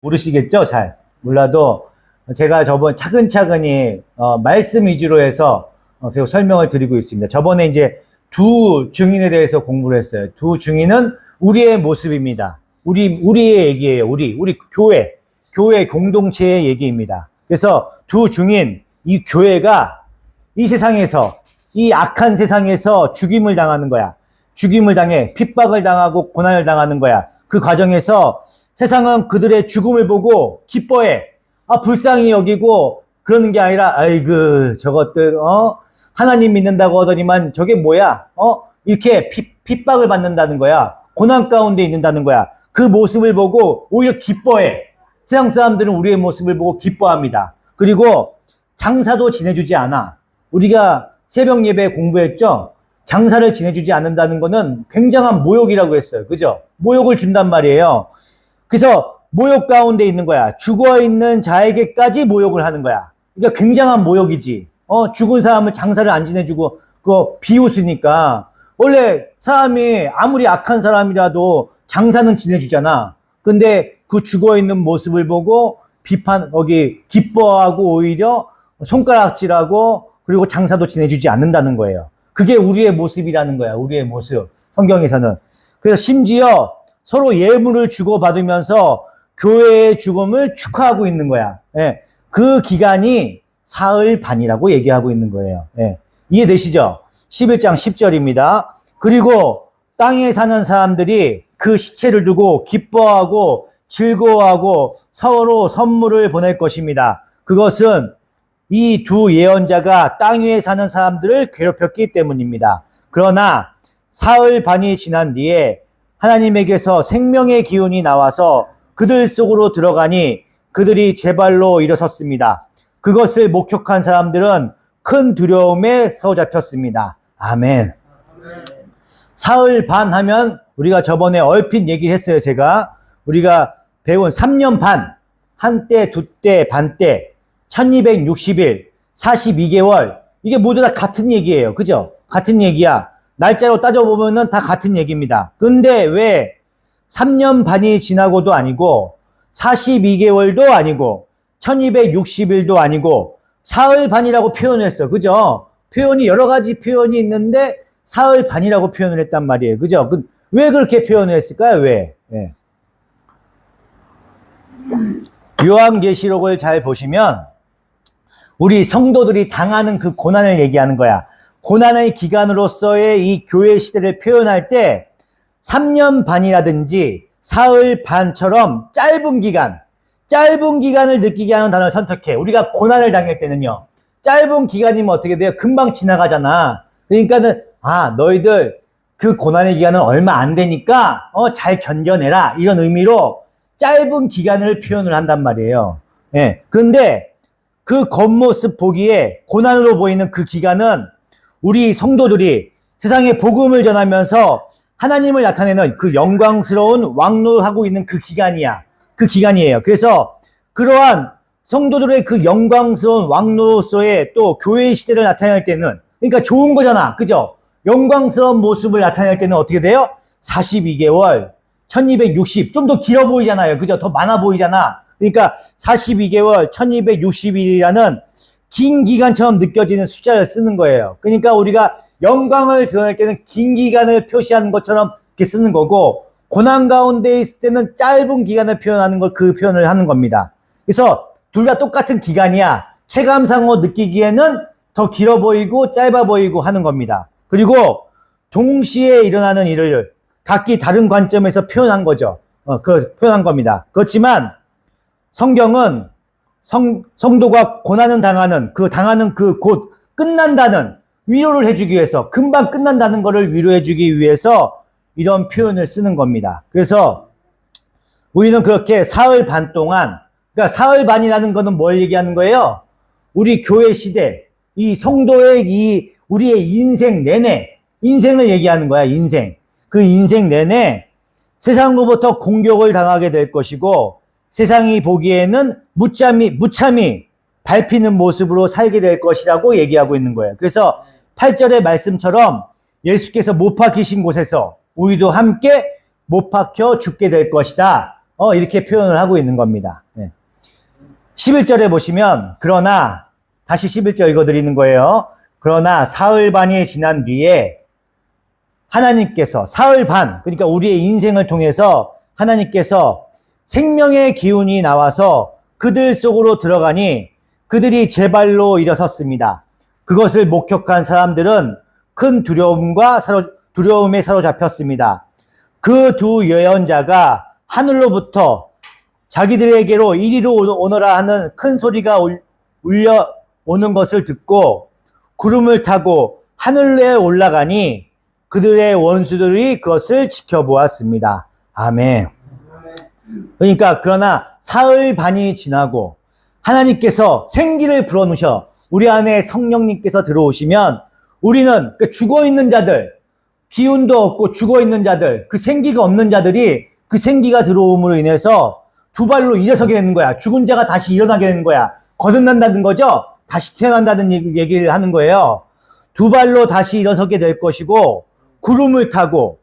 모르시겠죠? 잘 몰라도 제가 저번 차근차근히 말씀 위주로 해서 계속 설명을 드리고 있습니다. 저번에 이제 두 증인에 대해서 공부를 했어요. 두 증인은 우리의 모습입니다. 우리의 얘기예요. 우리 교회 공동체의 얘기입니다. 그래서 두 증인, 이 교회가 이 세상에서, 이 악한 세상에서 죽임을 당하는 거야. 죽임을 당해 핍박을 당하고 고난을 당하는 거야. 그 과정에서 세상은 그들의 죽음을 보고 기뻐해. 불쌍히 여기고 그러는 게 아니라, 아이고, 저것들, 하나님 믿는다고 하더니만 저게 뭐야? 이렇게 핍박을 받는다는 거야. 고난 가운데 있는다는 거야. 그 모습을 보고 오히려 기뻐해. 세상 사람들은 우리의 모습을 보고 기뻐합니다. 그리고 장사도 지내주지 않아. 우리가 새벽 예배 공부했죠? 장사를 지내주지 않는다는 거는 굉장한 모욕이라고 했어요. 그죠? 모욕을 준단 말이에요. 그래서 모욕 가운데 있는 거야. 죽어있는 자에게까지 모욕을 하는 거야. 그러니까 굉장한 모욕이지. 죽은 사람을 장사를 안 지내주고 그거 비웃으니까. 원래 사람이 아무리 악한 사람이라도 장사는 지내주잖아. 근데 그 죽어있는 모습을 보고 기뻐하고 오히려 손가락질하고 그리고 장사도 지내주지 않는다는 거예요. 그게 우리의 모습이라는 거야. 우리의 모습. 성경에서는. 그래서 심지어 서로 예물을 주고받으면서 교회의 죽음을 축하하고 있는 거야. 예. 그 기간이 사흘 반이라고 얘기하고 있는 거예요. 예. 이해되시죠? 11장 10절입니다. 그리고 땅에 사는 사람들이 그 시체를 두고 기뻐하고 즐거워하고 서로 선물을 보낼 것입니다. 그것은 이 두 예언자가 땅 위에 사는 사람들을 괴롭혔기 때문입니다. 그러나 사흘 반이 지난 뒤에 하나님에게서 생명의 기운이 나와서 그들 속으로 들어가니 그들이 제 발로 일어섰습니다. 그것을 목격한 사람들은 큰 두려움에 사로잡혔습니다. 아멘. 사흘 반 하면 우리가 저번에 얼핏 얘기했어요. 우리가 배운 3년 반, 한때, 두때, 반때, 1260일, 42개월, 이게 모두 다 같은 얘기예요. 그죠? 같은 얘기야. 날짜로 따져보면은 다 같은 얘기입니다. 근데 왜 3년 반이 지나고도 아니고 42개월도 아니고 1260일도 아니고 사흘 반이라고 표현을 했어. 그죠? 표현이 여러 가지 표현이 있는데 사흘 반이라고 표현을 했단 말이에요. 그죠? 왜 그렇게 표현을 했을까요? 왜? 네. 요한계시록을 잘 보시면 우리 성도들이 당하는 그 고난을 얘기하는 거야. 고난의 기간으로서의 이 교회 시대를 표현할 때 3년 반이라든지 사흘 반처럼 짧은 기간을 느끼게 하는 단어를 선택해. 우리가 고난을 당할 때는요. 짧은 기간이면 어떻게 돼요? 금방 지나가잖아. 그러니까는 너희들 그 고난의 기간은 얼마 안 되니까 잘 견뎌내라. 이런 의미로 짧은 기간을 표현을 한단 말이에요. 예. 근데 그 겉모습 보기에 고난으로 보이는 그 기간은 우리 성도들이 세상에 복음을 전하면서 하나님을 나타내는 그 영광스러운 왕노하고 있는 그 기간이에요. 그래서 그러한 성도들의 그 영광스러운 왕노로서의 또 교회의 시대를 나타낼 때는, 그러니까 좋은 거잖아. 그죠? 영광스러운 모습을 나타낼 때는 어떻게 돼요? 42개월, 1260, 좀 더 길어 보이잖아요. 그죠? 더 많아 보이잖아. 그러니까 42개월, 1260일이라는 긴 기간처럼 느껴지는 숫자를 쓰는 거예요. 그러니까 우리가 영광을 드러낼 때는 긴 기간을 표시하는 것처럼 이렇게 쓰는 거고, 고난 가운데 있을 때는 짧은 기간을 표현하는 그 표현을 하는 겁니다. 그래서 둘 다 똑같은 기간이야. 체감상으로 느끼기에는 더 길어 보이고 짧아 보이고 하는 겁니다. 그리고 동시에 일어나는 일을 각기 다른 관점에서 표현한 거죠. 표현한 겁니다. 그렇지만 성경은 성도가 고난을 당하는 그 곧 끝난다는 위로를 해주기 위해서, 금방 끝난다는 것을 위로해주기 위해서 이런 표현을 쓰는 겁니다. 그래서 우리는 그렇게 사흘 반 동안, 그러니까 사흘 반이라는 것은 뭘 얘기하는 거예요? 우리 교회 시대, 이 성도의 우리의 인생 내내, 인생을 얘기하는 거야, 인생. 그 인생 내내 세상으로부터 공격을 당하게 될 것이고, 세상이 보기에는 무참히 밟히는 모습으로 살게 될 것이라고 얘기하고 있는 거예요. 그래서 8절의 말씀처럼 예수께서 못 박히신 곳에서 우리도 함께 못 박혀 죽게 될 것이다. 이렇게 표현을 하고 있는 겁니다. 11절에 보시면, 그러나, 다시 11절 읽어드리는 거예요. 그러나 사흘 반이 지난 뒤에 하나님께서, 사흘 반, 그러니까 우리의 인생을 통해서 하나님께서 생명의 기운이 나와서 그들 속으로 들어가니 그들이 제 발로 일어섰습니다. 그것을 목격한 사람들은 큰 두려움에 사로잡혔습니다. 그 두 예언자가 하늘로부터 자기들에게로 이리로 오너라 하는 큰 소리가 울려오는 것을 듣고 구름을 타고 하늘에 올라가니 그들의 원수들이 그것을 지켜보았습니다. 아멘. 그러니까 그러나 사흘 반이 지나고 하나님께서 생기를 불어넣으셔 우리 안에 성령님께서 들어오시면 우리는 죽어있는 자들, 기운도 없고 죽어있는 자들, 그 생기가 없는 자들이 그 생기가 들어옴으로 인해서 두 발로 일어서게 되는 거야. 죽은 자가 다시 일어나게 되는 거야. 거듭난다는 거죠. 다시 태어난다는 얘기를 하는 거예요. 두 발로 다시 일어서게 될 것이고 구름을 타고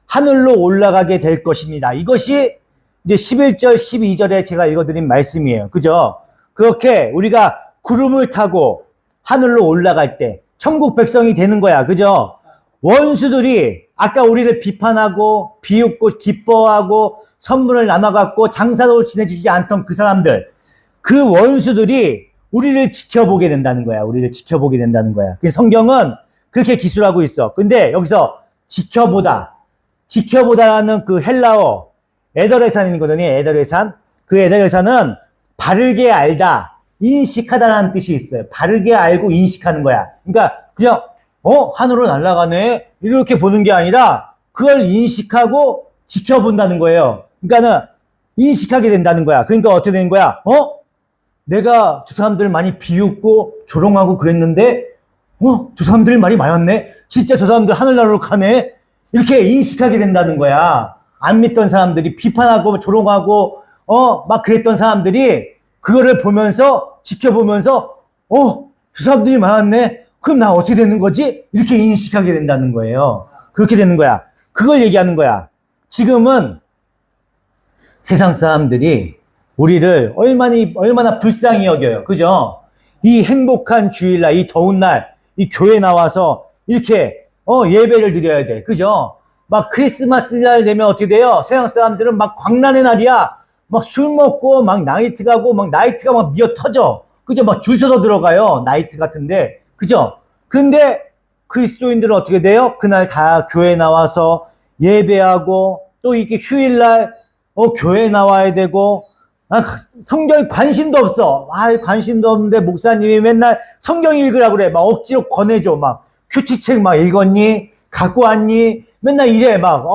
하늘로 올라가게 될 것입니다. 이것이 이제 11절, 12절에 제가 읽어드린 말씀이에요. 그죠? 그렇게 우리가 구름을 타고 하늘로 올라갈 때 천국 백성이 되는 거야. 그죠? 원수들이 아까 우리를 비판하고 비웃고 기뻐하고 선물을 나눠갖고 장사도 지내주지 않던 그 사람들, 그 원수들이 우리를 지켜보게 된다는 거야. 우리를 지켜보게 된다는 거야. 성경은 그렇게 기술하고 있어. 근데 여기서 지켜보다라는 그 헬라어 에더레산이거든요. 에더레산. 그 에더레산은 바르게 알다, 인식하다라는 뜻이 있어요. 바르게 알고 인식하는 거야. 그러니까 그냥 하늘로 날아가네 이렇게 보는 게 아니라 그걸 인식하고 지켜본다는 거예요. 그러니까는 인식하게 된다는 거야. 그러니까 어떻게 되는 거야? 내가 저 사람들 많이 비웃고 조롱하고 그랬는데 저 사람들 말이 맞았네. 진짜 저 사람들 하늘나라로 가네. 이렇게 인식하게 된다는 거야. 안 믿던 사람들이 비판하고 조롱하고 막 그랬던 사람들이 그거를 보면서 지켜보면서 저 사람들이 많았네. 그럼 나 어떻게 되는 거지? 이렇게 인식하게 된다는 거예요. 그렇게 되는 거야. 그걸 얘기하는 거야. 지금은 세상 사람들이 우리를 얼마나 불쌍히 여겨요. 그죠? 이 행복한 주일날, 이 더운 날, 이 교회 나와서 이렇게 예배를 드려야 돼. 그죠? 막 크리스마스 날 되면 어떻게 돼요? 세상 사람들은 막 광란의 날이야. 막 술 먹고 막 나이트 가고 막 나이트가 막 미어 터져. 그죠? 막 줄 서서 들어가요. 나이트 같은데. 그죠? 근데 그리스도인들은 어떻게 돼요? 그날 다 교회 나와서 예배하고 또 이렇게 휴일날 교회 나와야 되고 성경에 관심도 없어. 관심도 없는데 목사님이 맨날 성경 읽으라고 그래. 막 억지로 권해줘. 막 큐티책 막 읽었니? 갖고 왔니? 맨날 이래. 막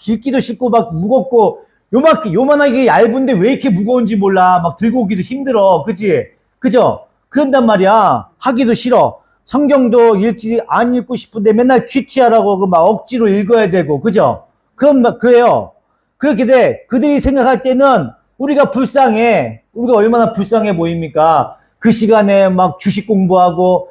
읽기도 싫고 막 무겁고 요만하게 얇은데 왜 이렇게 무거운지 몰라. 막 들고 오기도 힘들어. 그치? 그죠? 그런단 말이야. 하기도 싫어. 성경도 안 읽고 싶은데 맨날 큐티하라고 막 억지로 읽어야 되고. 그죠? 그래요. 그렇게 돼. 그들이 생각할 때는 우리가 불쌍해. 우리가 얼마나 불쌍해 보입니까? 그 시간에 막 주식 공부하고,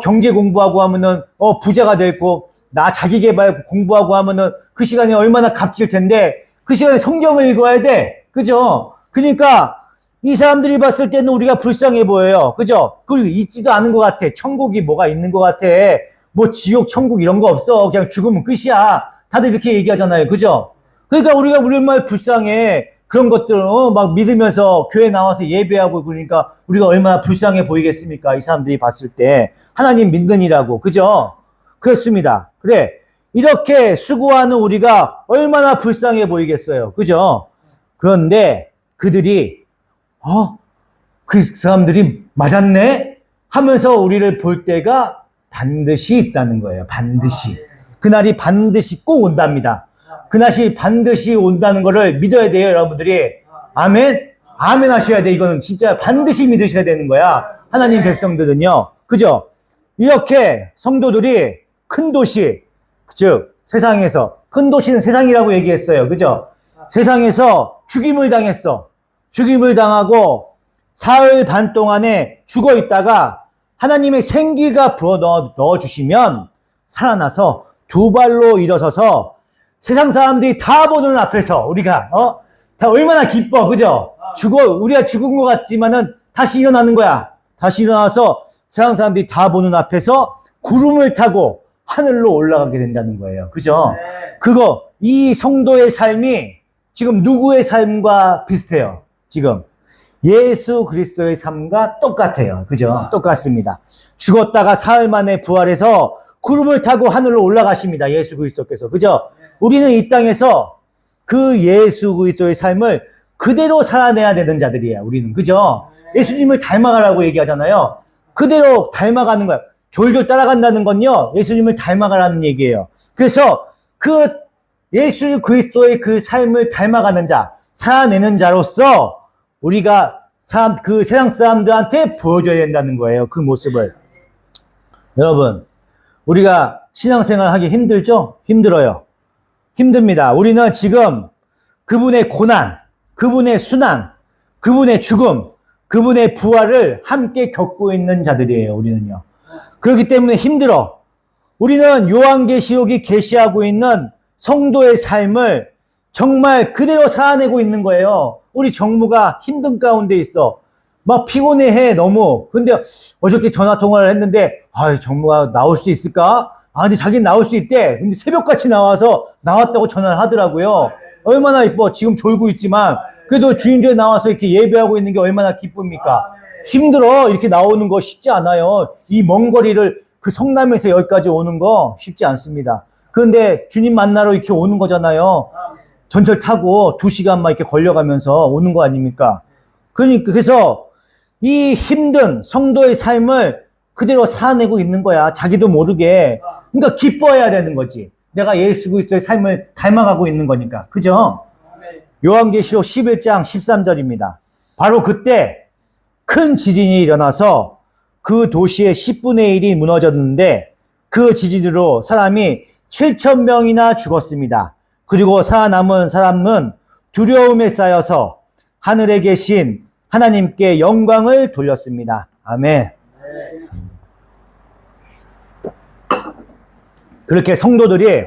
경제 공부하고 하면은, 부자가 되고, 자기 개발 공부하고 하면은 그 시간에 얼마나 값질 텐데, 그 시간에 성경을 읽어야 돼. 그죠? 그러니까, 이 사람들이 봤을 때는 우리가 불쌍해 보여요. 그죠? 그리고 있지도 않은 것 같아. 천국이 뭐가 있는 것 같아. 뭐 지옥, 천국 이런 거 없어. 그냥 죽으면 끝이야. 다들 이렇게 얘기하잖아요. 그죠? 그러니까 우리가 얼마나 불쌍해. 그런 것들, 막 믿으면서 교회 나와서 예배하고 그러니까 우리가 얼마나 불쌍해 보이겠습니까? 이 사람들이 봤을 때. 하나님 믿는이라고. 그죠? 그렇습니다. 그래. 이렇게 수고하는 우리가 얼마나 불쌍해 보이겠어요. 그죠? 그런데 그들이, 그 사람들이 맞았네? 하면서 우리를 볼 때가 반드시 있다는 거예요. 반드시. 그날이 반드시 꼭 온답니다. 그날이 반드시 온다는 거를 믿어야 돼요, 여러분들이. 아멘? 아멘 하셔야 돼. 이거는 진짜 반드시 믿으셔야 되는 거야. 하나님 백성들은요. 그죠? 이렇게 성도들이 큰 도시, 즉, 세상에서, 큰 도시는 세상이라고 얘기했어요. 그죠? 세상에서 죽임을 당했어. 죽임을 당하고 사흘 반 동안에 죽어 있다가 하나님의 생기가 불어 넣어주시면 살아나서 두 발로 일어서서 세상 사람들이 다 보는 앞에서 우리가 다 얼마나 기뻐, 그죠? 우리가 죽은 것 같지만은 다시 일어나는 거야. 다시 일어나서 세상 사람들이 다 보는 앞에서 구름을 타고 하늘로 올라가게 된다는 거예요. 그죠? 이 성도의 삶이 지금 누구의 삶과 비슷해요? 지금 예수 그리스도의 삶과 똑같아요. 그죠? 똑같습니다. 죽었다가 사흘 만에 부활해서 구름을 타고 하늘로 올라가십니다. 예수 그리스도께서. 그죠? 우리는 이 땅에서 그 예수 그리스도의 삶을 그대로 살아내야 되는 자들이에요. 우리는. 그죠? 예수님을 닮아가라고 얘기하잖아요. 그대로 닮아가는 거야. 졸졸 따라간다는 건요, 예수님을 닮아가라는 얘기예요. 그래서 그 예수 그리스도의 그 삶을 닮아가는 자, 살아내는 자로서 우리가 그 세상 사람들한테 보여줘야 된다는 거예요. 그 모습을. 여러분, 우리가 신앙생활 하기 힘들죠? 힘들어요. 힘듭니다. 우리는 지금 그분의 고난, 그분의 순환, 그분의 죽음, 그분의 부활을 함께 겪고 있는 자들이에요. 우리는요. 그렇기 때문에 힘들어. 우리는 요한계시록이 계시하고 있는 성도의 삶을 정말 그대로 살아내고 있는 거예요. 우리 정부가 힘든 가운데 있어. 막 피곤해해, 너무. 근데 어저께 전화통화를 했는데, 정부가 나올 수 있을까? 근데 자기는 나올 수 있대. 근데 새벽같이 나와서 나왔다고 전화를 하더라고요. 얼마나 이뻐. 지금 졸고 있지만, 그래도 주인조에 나와서 이렇게 예배하고 있는 게 얼마나 기쁩니까? 힘들어. 이렇게 나오는 거 쉽지 않아요. 이 먼 거리를 그 성남에서 여기까지 오는 거 쉽지 않습니다. 그런데 주님 만나러 이렇게 오는 거잖아요. 전철 타고 2시간만 이렇게 걸려가면서 오는 거 아닙니까? 그래서 이 힘든 성도의 삶을 그대로 살아내고 있는 거야. 자기도 모르게. 그러니까 기뻐해야 되는 거지. 내가 예수 그리스도의 삶을 닮아가고 있는 거니까. 그죠? 요한계시록 11장 13절입니다. 바로 그때 큰 지진이 일어나서 그 도시의 10분의 1이 무너졌는데 그 지진으로 사람이 7,000명이나 죽었습니다. 그리고 살아남은 사람은 두려움에 쌓여서 하늘에 계신 하나님께 영광을 돌렸습니다. 아멘. 그렇게 성도들이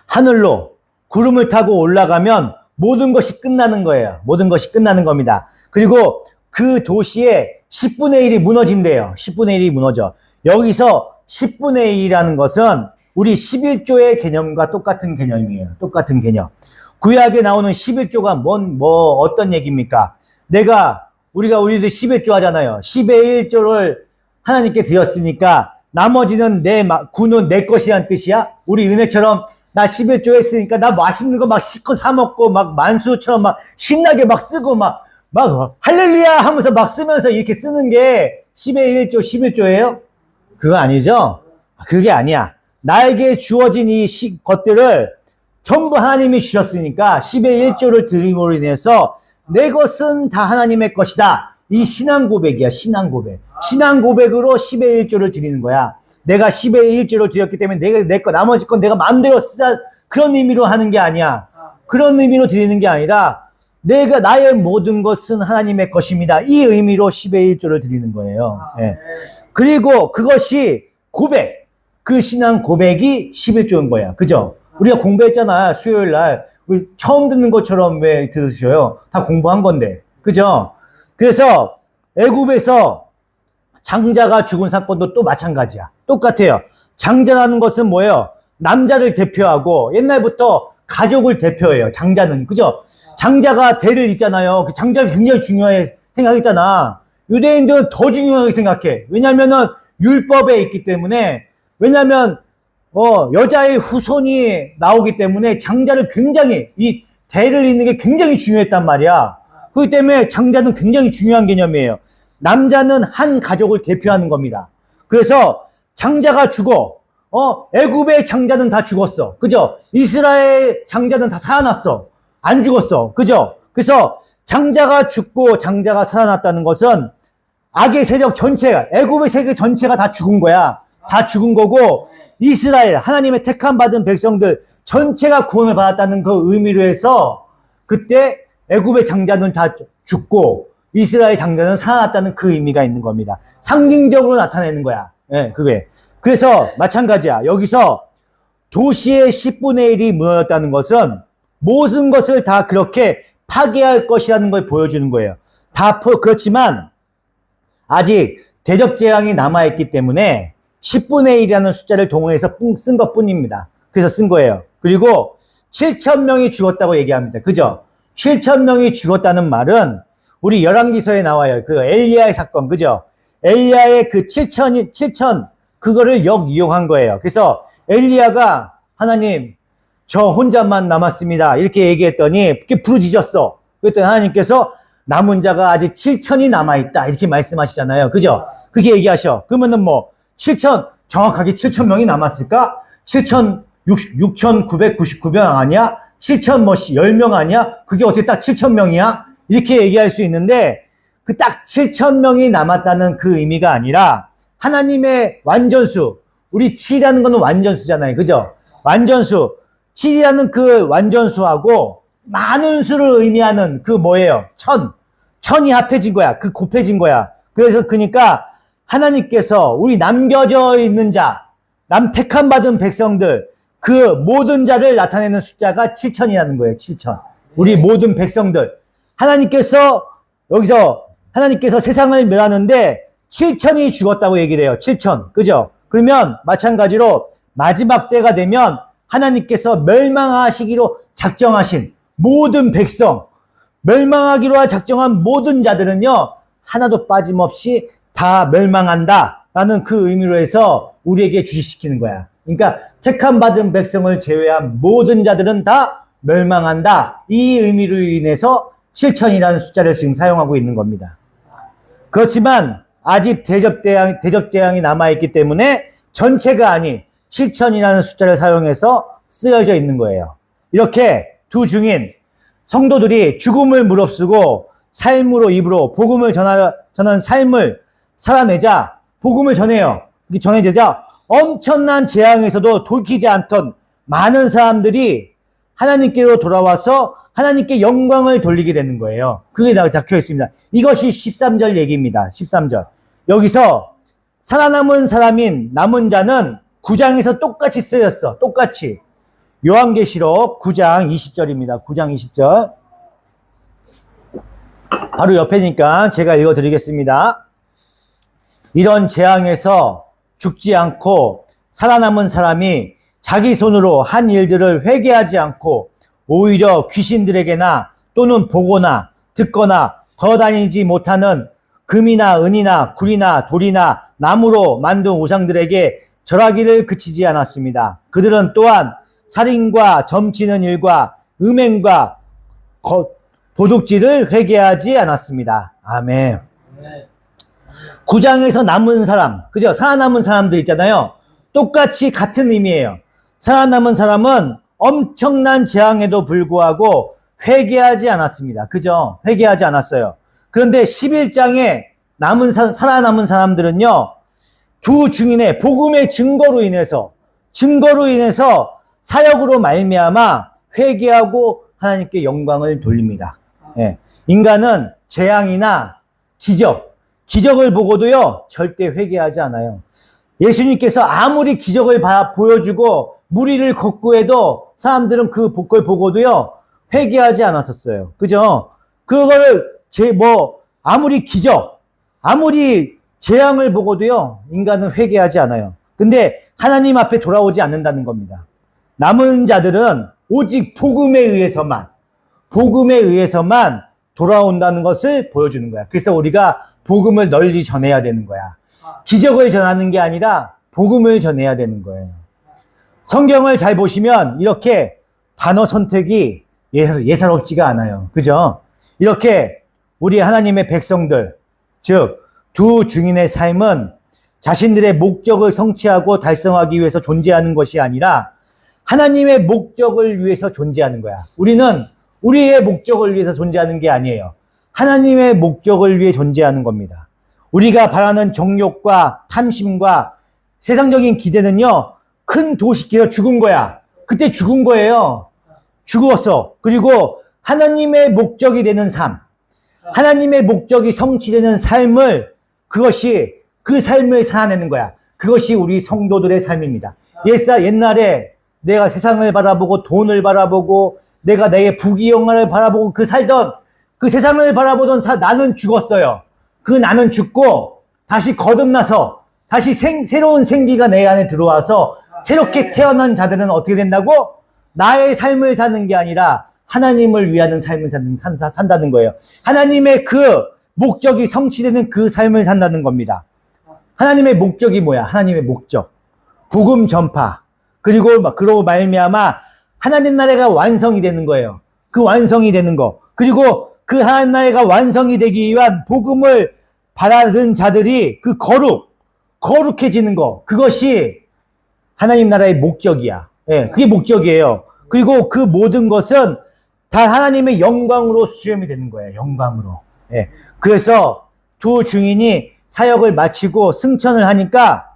하늘로 구름을 타고 올라가면 모든 것이 끝나는 거예요. 모든 것이 끝나는 겁니다. 그리고 그 도시의 10분의 1이 무너진대요. 10분의 1이 무너져. 여기서 10분의 1이라는 것은 우리 11조의 개념과 똑같은 개념이에요. 똑같은 개념. 구약에 나오는 11조가 어떤 얘기입니까? 우리들 11조 하잖아요. 10의 1조를 하나님께 드렸으니까 나머지는 구는 내 것이란 뜻이야? 우리 은혜처럼 나 11조 했으니까 나 맛있는 거 막 실컷 사먹고 막 만수처럼 막 신나게 막 쓰고 막 할렐루야 하면서 막 쓰면서 이렇게 쓰는 게 10의 1조, 11조예요? 그거 아니죠? 그게 아니야. 나에게 주어진 이 것들을 전부 하나님이 주셨으니까 10의 1조를 드림으로 인해서 내 것은 다 하나님의 것이다. 이 신앙 고백이야, 신앙 고백. 신앙 고백으로 10의 1조를 드리는 거야. 내가 10의 1조를 드렸기 때문에 내 거, 나머지 건 내가 마음대로 쓰자. 그런 의미로 하는 게 아니야. 그런 의미로 드리는 게 아니라 나의 모든 것은 하나님의 것입니다. 이 의미로 10의 1조를 드리는 거예요. 예. 그리고 그것이 고백. 그 신앙 고백이 11조인 거야. 그죠? 우리가 공부했잖아. 수요일 날. 우리 처음 듣는 것처럼 왜 들으셔요? 다 공부한 건데. 그죠? 그래서 애굽에서 장자가 죽은 사건도 또 마찬가지야. 똑같아요. 장자라는 것은 뭐예요? 남자를 대표하고 옛날부터 가족을 대표해요. 장자는. 그죠? 장자가 대를 잇잖아요. 그 장자가 굉장히 중요해 생각했잖아. 유대인들은 더 중요하게 생각해. 왜냐면은 율법에 있기 때문에, 왜냐면 여자의 후손이 나오기 때문에 장자를 굉장히, 이 대를 잇는 게 굉장히 중요했단 말이야. 그렇기 때문에 장자는 굉장히 중요한 개념이에요. 남자는 한 가족을 대표하는 겁니다. 그래서 장자가 죽어. 애굽의 장자는 다 죽었어. 그죠? 이스라엘 장자는 다 살아났어. 안 죽었어. 그죠? 그래서 장자가 죽고 장자가 살아났다는 것은 악의 세력 전체가, 애굽의 세계 전체가 다 죽은 거야. 다 죽은 거고, 이스라엘, 하나님의 택함 받은 백성들 전체가 구원을 받았다는 그 의미로 해서 그때 애굽의 장자는 다 죽고 이스라엘 장자는 살아났다는 그 의미가 있는 겁니다. 상징적으로 나타내는 거야. 예, 그게. 그래서 마찬가지야. 여기서 도시의 10분의 1이 무너졌다는 것은 모든 것을 다 그렇게 파괴할 것이라는 걸 보여주는 거예요. 그렇지만 아직 대접재앙이 남아있기 때문에 10분의 1이라는 숫자를 동원해서 쓴 것 뿐입니다. 그래서 쓴 거예요. 그리고 7,000명이 죽었다고 얘기합니다. 그죠? 7,000명이 죽었다는 말은 우리 열왕기서에 나와요. 그 엘리야의 사건, 그죠? 엘리야의 그 7,000, 그거를 역이용한 거예요. 그래서 엘리야가 하나님, 저 혼자만 남았습니다. 이렇게 얘기했더니 이렇게 부르짖었어. 그랬더니 하나님께서 남은 자가 아직 7,000이 남아있다. 이렇게 말씀하시잖아요. 그죠? 그렇게 얘기하셔. 그러면은 뭐, 7,000, 정확하게 7,000명이 남았을까? 6,999명 아니야? 7,000 뭐, 10명 아니야? 그게 어떻게 딱 7,000명이야? 이렇게 얘기할 수 있는데, 그 딱 7,000명이 남았다는 그 의미가 아니라, 하나님의 완전수, 우리 7이라는 거는 완전수잖아요. 그죠? 완전수. 7이라는 그 완전수하고, 많은 수를 의미하는 그 뭐예요? 1000이 합해진 거야. 그 곱해진 거야. 그래서 그러니까 하나님께서 우리 남겨져 있는 자, 택함 받은 백성들, 그 모든 자를 나타내는 숫자가 7,000이라는 거예요. 7,000. 우리 모든 백성들. 여기서 하나님께서 세상을 멸하는데 7,000이 죽었다고 얘기를 해요. 7,000. 그죠? 그러면 마찬가지로 마지막 때가 되면 하나님께서 멸망하시기로 작정하신 모든 백성, 멸망하기로 작정한 모든 자들은요, 하나도 빠짐없이 다 멸망한다 라는 그 의미로 해서 우리에게 주시시키는 거야. 그러니까 택함 받은 백성을 제외한 모든 자들은 다 멸망한다. 이 의미로 인해서 7,000이라는 숫자를 지금 사용하고 있는 겁니다. 그렇지만 아직 대접재앙이 남아있기 때문에 전체가 아닌 7,000이라는 숫자를 사용해서 쓰여져 있는 거예요. 이렇게 두 증인 성도들이 죽음을 무릅쓰고 삶으로 입으로 복음을 전하는 삶을 살아내자 복음을 전해요. 전해지자 엄청난 재앙에서도 돌이키지 않던 많은 사람들이 하나님께로 돌아와서 하나님께 영광을 돌리게 되는 거예요. 그게 적혀 있습니다. 이것이 13절 얘기입니다. 13절. 여기서 살아남은 사람인 남은 자는 9장에서 똑같이 쓰였어. 똑같이. 요한계시록 9장 20절입니다. 9장 20절. 바로 옆에니까 제가 읽어드리겠습니다. 이런 재앙에서 죽지 않고 살아남은 사람이 자기 손으로 한 일들을 회개하지 않고 오히려 귀신들에게나 또는 보거나 듣거나 걸어다니지 못하는 금이나 은이나 굴이나 돌이나 나무로 만든 우상들에게 절하기를 그치지 않았습니다. 그들은 또한 살인과 점치는 일과 음행과 도둑질을 회개하지 않았습니다. 아멘. 9장에서 남은 사람, 그죠? 살아남은 사람들 있잖아요. 똑같이 같은 의미예요. 살아남은 사람은 엄청난 재앙에도 불구하고 회개하지 않았습니다. 그죠? 회개하지 않았어요. 그런데 11장에 살아남은 사람들은요, 두 증인의 복음의 증거로 인해서 사역으로 말미암아 회개하고 하나님께 영광을 돌립니다. 예. 인간은 재앙이나 기적을 보고도요, 절대 회개하지 않아요. 예수님께서 아무리 기적을 보여주고 무리를 걷고 해도 사람들은 그걸 보고도요, 회개하지 않았었어요. 그죠? 그거를 아무리 재앙을 보고도요, 인간은 회개하지 않아요. 근데 하나님 앞에 돌아오지 않는다는 겁니다. 남은 자들은 오직 복음에 의해서만 돌아온다는 것을 보여주는 거야. 그래서 우리가 복음을 널리 전해야 되는 거야. 기적을 전하는 게 아니라 복음을 전해야 되는 거예요. 성경을 잘 보시면 이렇게 단어 선택이 예사롭지가 않아요. 그죠? 이렇게 우리 하나님의 백성들, 즉 두 증인의 삶은 자신들의 목적을 성취하고 달성하기 위해서 존재하는 것이 아니라 하나님의 목적을 위해서 존재하는 거야. 우리는 우리의 목적을 위해서 존재하는 게 아니에요. 하나님의 목적을 위해 존재하는 겁니다. 우리가 바라는 정욕과 탐심과 세상적인 기대는요, 큰 도시길에 죽은 거야. 그때 죽은 거예요. 죽었어. 그리고 하나님의 목적이 되는 삶, 하나님의 목적이 성취되는 삶을, 그 삶을 살아내는 거야. 그것이 우리 성도들의 삶입니다. 옛날에 내가 세상을 바라보고 돈을 바라보고 내가 내 부귀영화를 바라보고 살던 그 세상을 바라보던 나는 죽었어요. 그 나는 죽고 다시 거듭나서 다시 새로운 생기가 내 안에 들어와서 새롭게 태어난 자들은 어떻게 된다고? 나의 삶을 사는 게 아니라 하나님을 위하는 삶을 산다는 거예요. 하나님의 그 목적이 성취되는 그 삶을 산다는 겁니다. 하나님의 목적이 뭐야? 하나님의 목적. 복음 전파. 그러고 말미암아 하나님 나라가 완성이 되는 거예요. 그 완성이 되는 거. 그리고 그 하나님 나라가 완성이 되기 위한 복음을 받아든 자들이 그 거룩해지는 거. 그것이 하나님 나라의 목적이야. 예, 그게 목적이에요. 그리고 그 모든 것은 다 하나님의 영광으로 수렴이 되는 거예요. 영광으로. 예. 그래서 두 증인이 사역을 마치고 승천을 하니까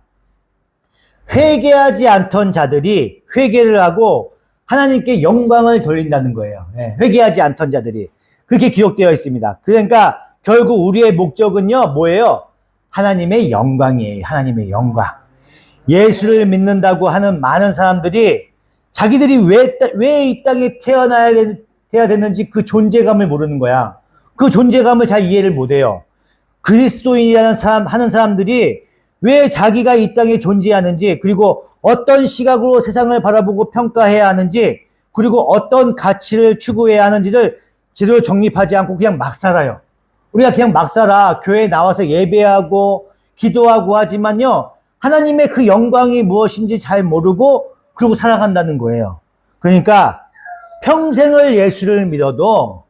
회개하지 않던 자들이 회개를 하고 하나님께 영광을 돌린다는 거예요. 예. 회개하지 않던 자들이. 그렇게 기록되어 있습니다. 그러니까 결국 우리의 목적은요, 뭐예요? 하나님의 영광이에요. 하나님의 영광. 예수를 믿는다고 하는 많은 사람들이 자기들이 왜 이 땅에 태어나야 됐는지 그 존재감을 모르는 거야. 그 존재감을 잘 이해를 못해요. 그리스도인이라는 하는 사람들이 왜 자기가 이 땅에 존재하는지, 그리고 어떤 시각으로 세상을 바라보고 평가해야 하는지, 그리고 어떤 가치를 추구해야 하는지를 제대로 정립하지 않고 그냥 막 살아요. 우리가 그냥 막 살아. 교회에 나와서 예배하고 기도하고 하지만요, 하나님의 그 영광이 무엇인지 잘 모르고 그러고 살아간다는 거예요. 그러니까 평생을 예수를 믿어도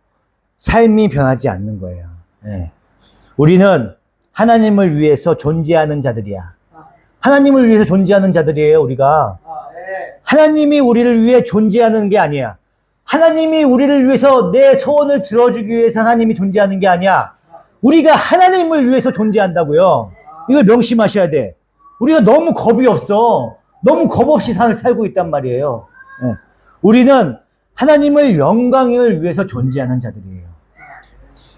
삶이 변하지 않는 거예요. 네. 우리는 하나님을 위해서 존재하는 자들이야. 하나님을 위해서 존재하는 자들이에요, 우리가. 하나님이 우리를 위해 존재하는 게 아니야. 하나님이 우리를 위해서 내 소원을 들어주기 위해서 하나님이 존재하는 게 아니야. 우리가 하나님을 위해서 존재한다고요. 이걸 명심하셔야 돼. 우리가 너무 겁이 없어. 너무 겁 없이 살고 있단 말이에요. 네. 우리는 하나님을 영광을 위해서 존재하는 자들이에요.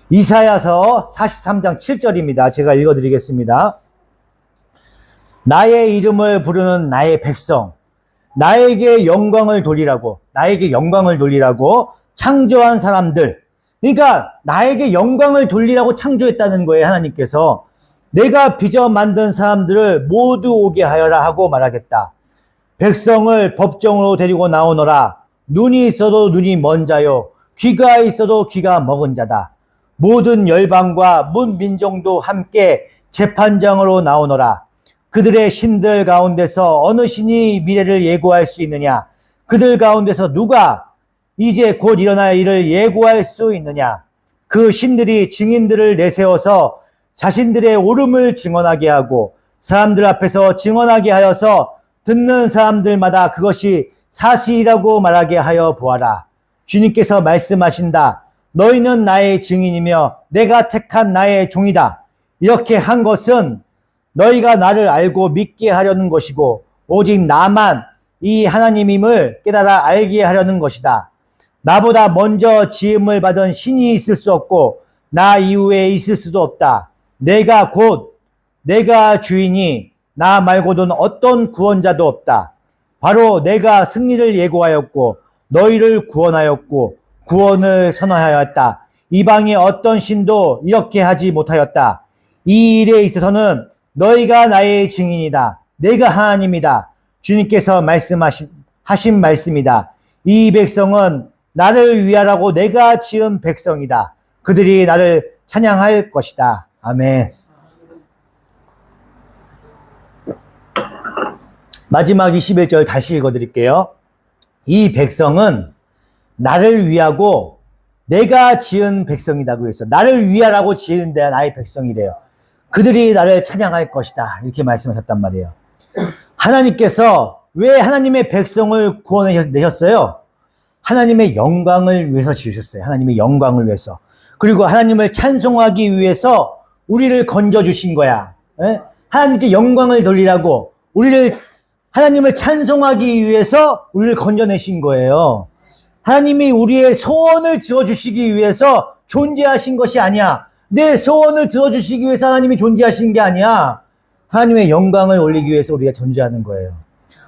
이사야서 43장 7절입니다. 제가 읽어드리겠습니다. 나의 이름을 부르는 나의 백성, 나에게 영광을 돌리라고 창조한 사람들. 그러니까 나에게 영광을 돌리라고 창조했다는 거예요, 하나님께서. 내가 빚어 만든 사람들을 모두 오게 하여라 하고 말하겠다. 백성을 법정으로 데리고 나오너라. 눈이 있어도 눈이 먼 자요, 귀가 있어도 귀가 먹은 자다. 모든 열방과 문민족도 함께 재판장으로 나오너라. 그들의 신들 가운데서 어느 신이 미래를 예고할 수 있느냐? 그들 가운데서 누가 이제 곧 일어날 일을 예고할 수 있느냐? 그 신들이 증인들을 내세워서 자신들의 옳음을 증언하게 하고 사람들 앞에서 증언하게 하여서 듣는 사람들마다 그것이 사실이라고 말하게 하여 보아라. 주님께서 말씀하신다. 너희는 나의 증인이며 내가 택한 나의 종이다. 이렇게 한 것은 너희가 나를 알고 믿게 하려는 것이고 오직 나만 이 하나님임을 깨달아 알게 하려는 것이다. 나보다 먼저 지음을 받은 신이 있을 수 없고 나 이후에 있을 수도 없다. 내가 주이니 나 말고는 어떤 구원자도 없다. 바로 내가 승리를 예고하였고 너희를 구원하였고 구원을 선언하였다. 이방의 어떤 신도 이렇게 하지 못하였다. 이 일에 있어서는 너희가 나의 증인이다. 내가 하나님이다. 주님께서 하신 말씀이다. 이 백성은 나를 위하라고 내가 지은 백성이다. 그들이 나를 찬양할 것이다. 아멘. 마지막 21절 다시 읽어드릴게요. 이 백성은 나를 위하고 내가 지은 백성이라고 했어. 나를 위하라고 지은 데가 나의 백성이래요. 그들이 나를 찬양할 것이다. 이렇게 말씀하셨단 말이에요. 하나님께서 왜 하나님의 백성을 구원해내셨어요? 하나님의 영광을 위해서 지으셨어요. 하나님의 영광을 위해서. 그리고 하나님을 찬송하기 위해서 우리를 건져주신 거야. 에? 하나님께 영광을 돌리라고 하나님을 찬송하기 위해서 우리를 건져내신 거예요. 하나님이 우리의 소원을 들어주시기 위해서 존재하신 것이 아니야. 내 소원을 들어주시기 위해서 하나님이 존재하신 게 아니야. 하나님의 영광을 올리기 위해서 우리가 존재하는 거예요.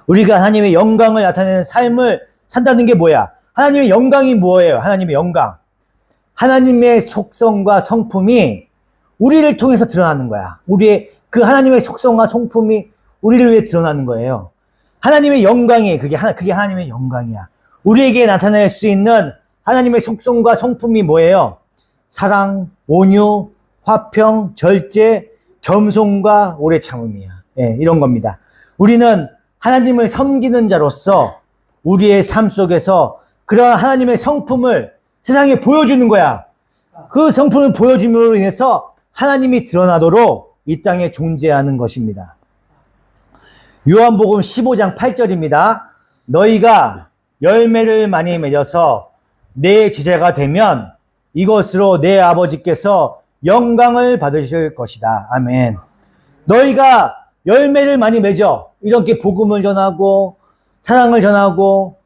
우리가 하나님의 영광을 나타내는 삶을 산다는 게 뭐야? 하나님의 영광이 뭐예요? 하나님의 영광. 하나님의 속성과 성품이 우리를 통해서 드러나는 거야. 우리의 그 하나님의 속성과 성품이 우리를 위해 드러나는 거예요. 하나님의 영광이 그게 하나님의 영광이야. 우리에게 나타낼 수 있는 하나님의 속성과 성품이 뭐예요? 사랑, 온유, 화평, 절제, 겸손과 오래 참음이야. 예, 이런 겁니다. 우리는 하나님을 섬기는 자로서 우리의 삶 속에서 그러한 하나님의 성품을 세상에 보여주는 거야. 그 성품을 보여줌으로 인해서 하나님이 드러나도록 이 땅에 존재하는 것입니다. 요한복음 15장 8절입니다. 너희가 열매를 많이 맺어서 내 제자가 되면 이것으로 내 아버지께서 영광을 받으실 것이다. 아멘. 너희가 열매를 많이 맺어. 이렇게 복음을 전하고 사랑을 전하고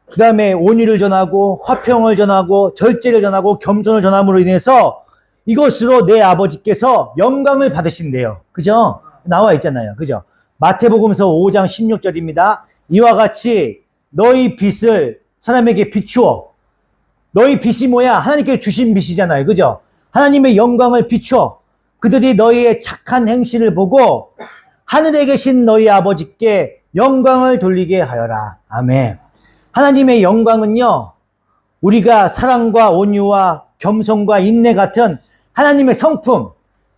그 다음에 온유를 전하고 화평을 전하고 절제를 전하고 겸손을 전함으로 인해서 이것으로 내 아버지께서 영광을 받으신대요. 그죠? 나와 있잖아요. 그죠? 마태복음서 5장 16절입니다. 이와 같이 너희 빛을 사람에게 비추어. 너희 빛이 뭐야? 하나님께 주신 빛이잖아요. 그죠? 하나님의 영광을 비추어. 그들이 너희의 착한 행실을 보고 하늘에 계신 너희 아버지께 영광을 돌리게 하여라. 아멘. 하나님의 영광은요, 우리가 사랑과 온유와 겸손과 인내 같은 하나님의 성품,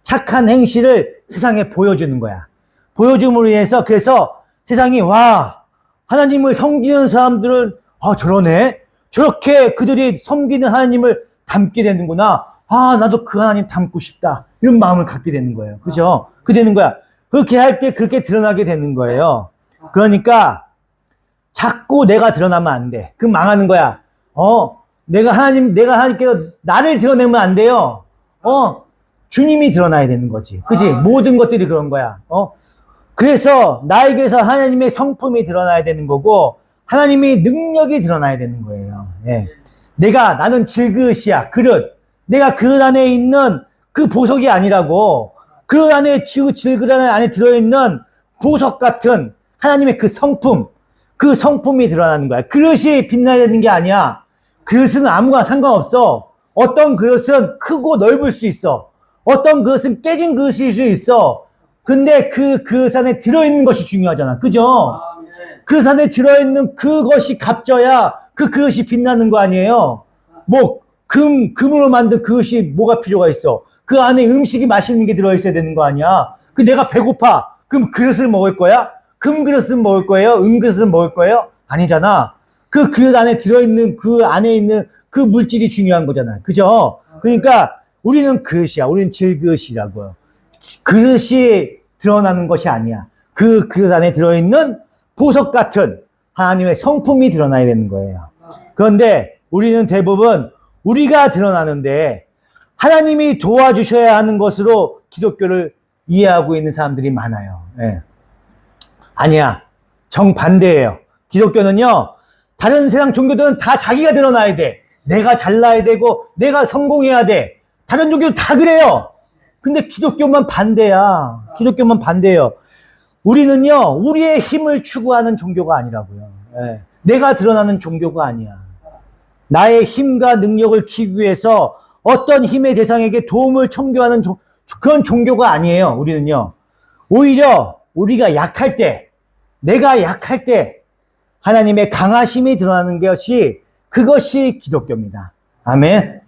착한 행실을 세상에 보여주는 거야. 보여줌으로 인해서 그래서 세상이 와, 하나님을 섬기는 사람들은 저러네? 저렇게 그들이 섬기는 하나님을 닮게 되는구나. 나도 그 하나님 닮고 싶다. 이런 마음을 갖게 되는 거예요. 그죠? 그렇게 되는 거야. 그렇게 할 때 그렇게 드러나게 되는 거예요. 그러니까 자꾸 내가 드러나면 안 돼. 그럼 망하는 거야. 내가 하나님께서 나를 드러내면 안 돼요. 주님이 드러나야 되는 거지. 그치? 모든 것들이 그런 거야. 그래서 나에게서 하나님의 성품이 드러나야 되는 거고, 하나님의 능력이 드러나야 되는 거예요. 예. 나는 질그릇이야, 그릇. 내가 그 안에 있는 그 보석이 아니라고, 그 안에 질그릇 안에 들어있는 보석 같은 하나님의 그 성품이 드러나는 거야. 그릇이 빛나야 되는 게 아니야. 그릇은 아무거나 상관없어. 어떤 그릇은 크고 넓을 수 있어. 어떤 그릇은 깨진 그릇일 수 있어. 근데 그 그릇 안에 들어있는 것이 중요하잖아. 그죠? 그릇 안에 들어있는 그것이 값져야 그 그릇이 빛나는 거 아니에요? 금으로 만든 그릇이 뭐가 필요가 있어? 그 안에 음식이 맛있는 게 들어있어야 되는 거 아니야? 내가 배고파. 그럼 그릇을 먹을 거야? 금 그릇은 먹을 거예요? 은 그릇은 먹을 거예요? 아니잖아. 그 그릇 안에 들어있는 그 안에 있는 그 물질이 중요한 거잖아요. 그죠? 그러니까 우리는 그릇이야. 우리는 질그릇이라고요. 그릇이 드러나는 것이 아니야. 그 그릇 안에 들어있는 보석 같은 하나님의 성품이 드러나야 되는 거예요. 그런데 우리는 대부분 우리가 드러나는데 하나님이 도와주셔야 하는 것으로 기독교를 이해하고 있는 사람들이 많아요. 예. 아니야. 정반대예요. 기독교는요, 다른 세상 종교들은 다 자기가 드러나야 돼. 내가 잘나야 되고, 내가 성공해야 돼. 다른 종교도 다 그래요. 근데 기독교만 반대야. 기독교만 반대예요. 우리는요, 우리의 힘을 추구하는 종교가 아니라고요. 예. 내가 드러나는 종교가 아니야. 나의 힘과 능력을 키우기 위해서 어떤 힘의 대상에게 도움을 청구하는 그런 종교가 아니에요. 우리는요. 오히려 우리가 약할 때, 내가 약할 때 하나님의 강하심이 드러나는 그것이 기독교입니다. 아멘.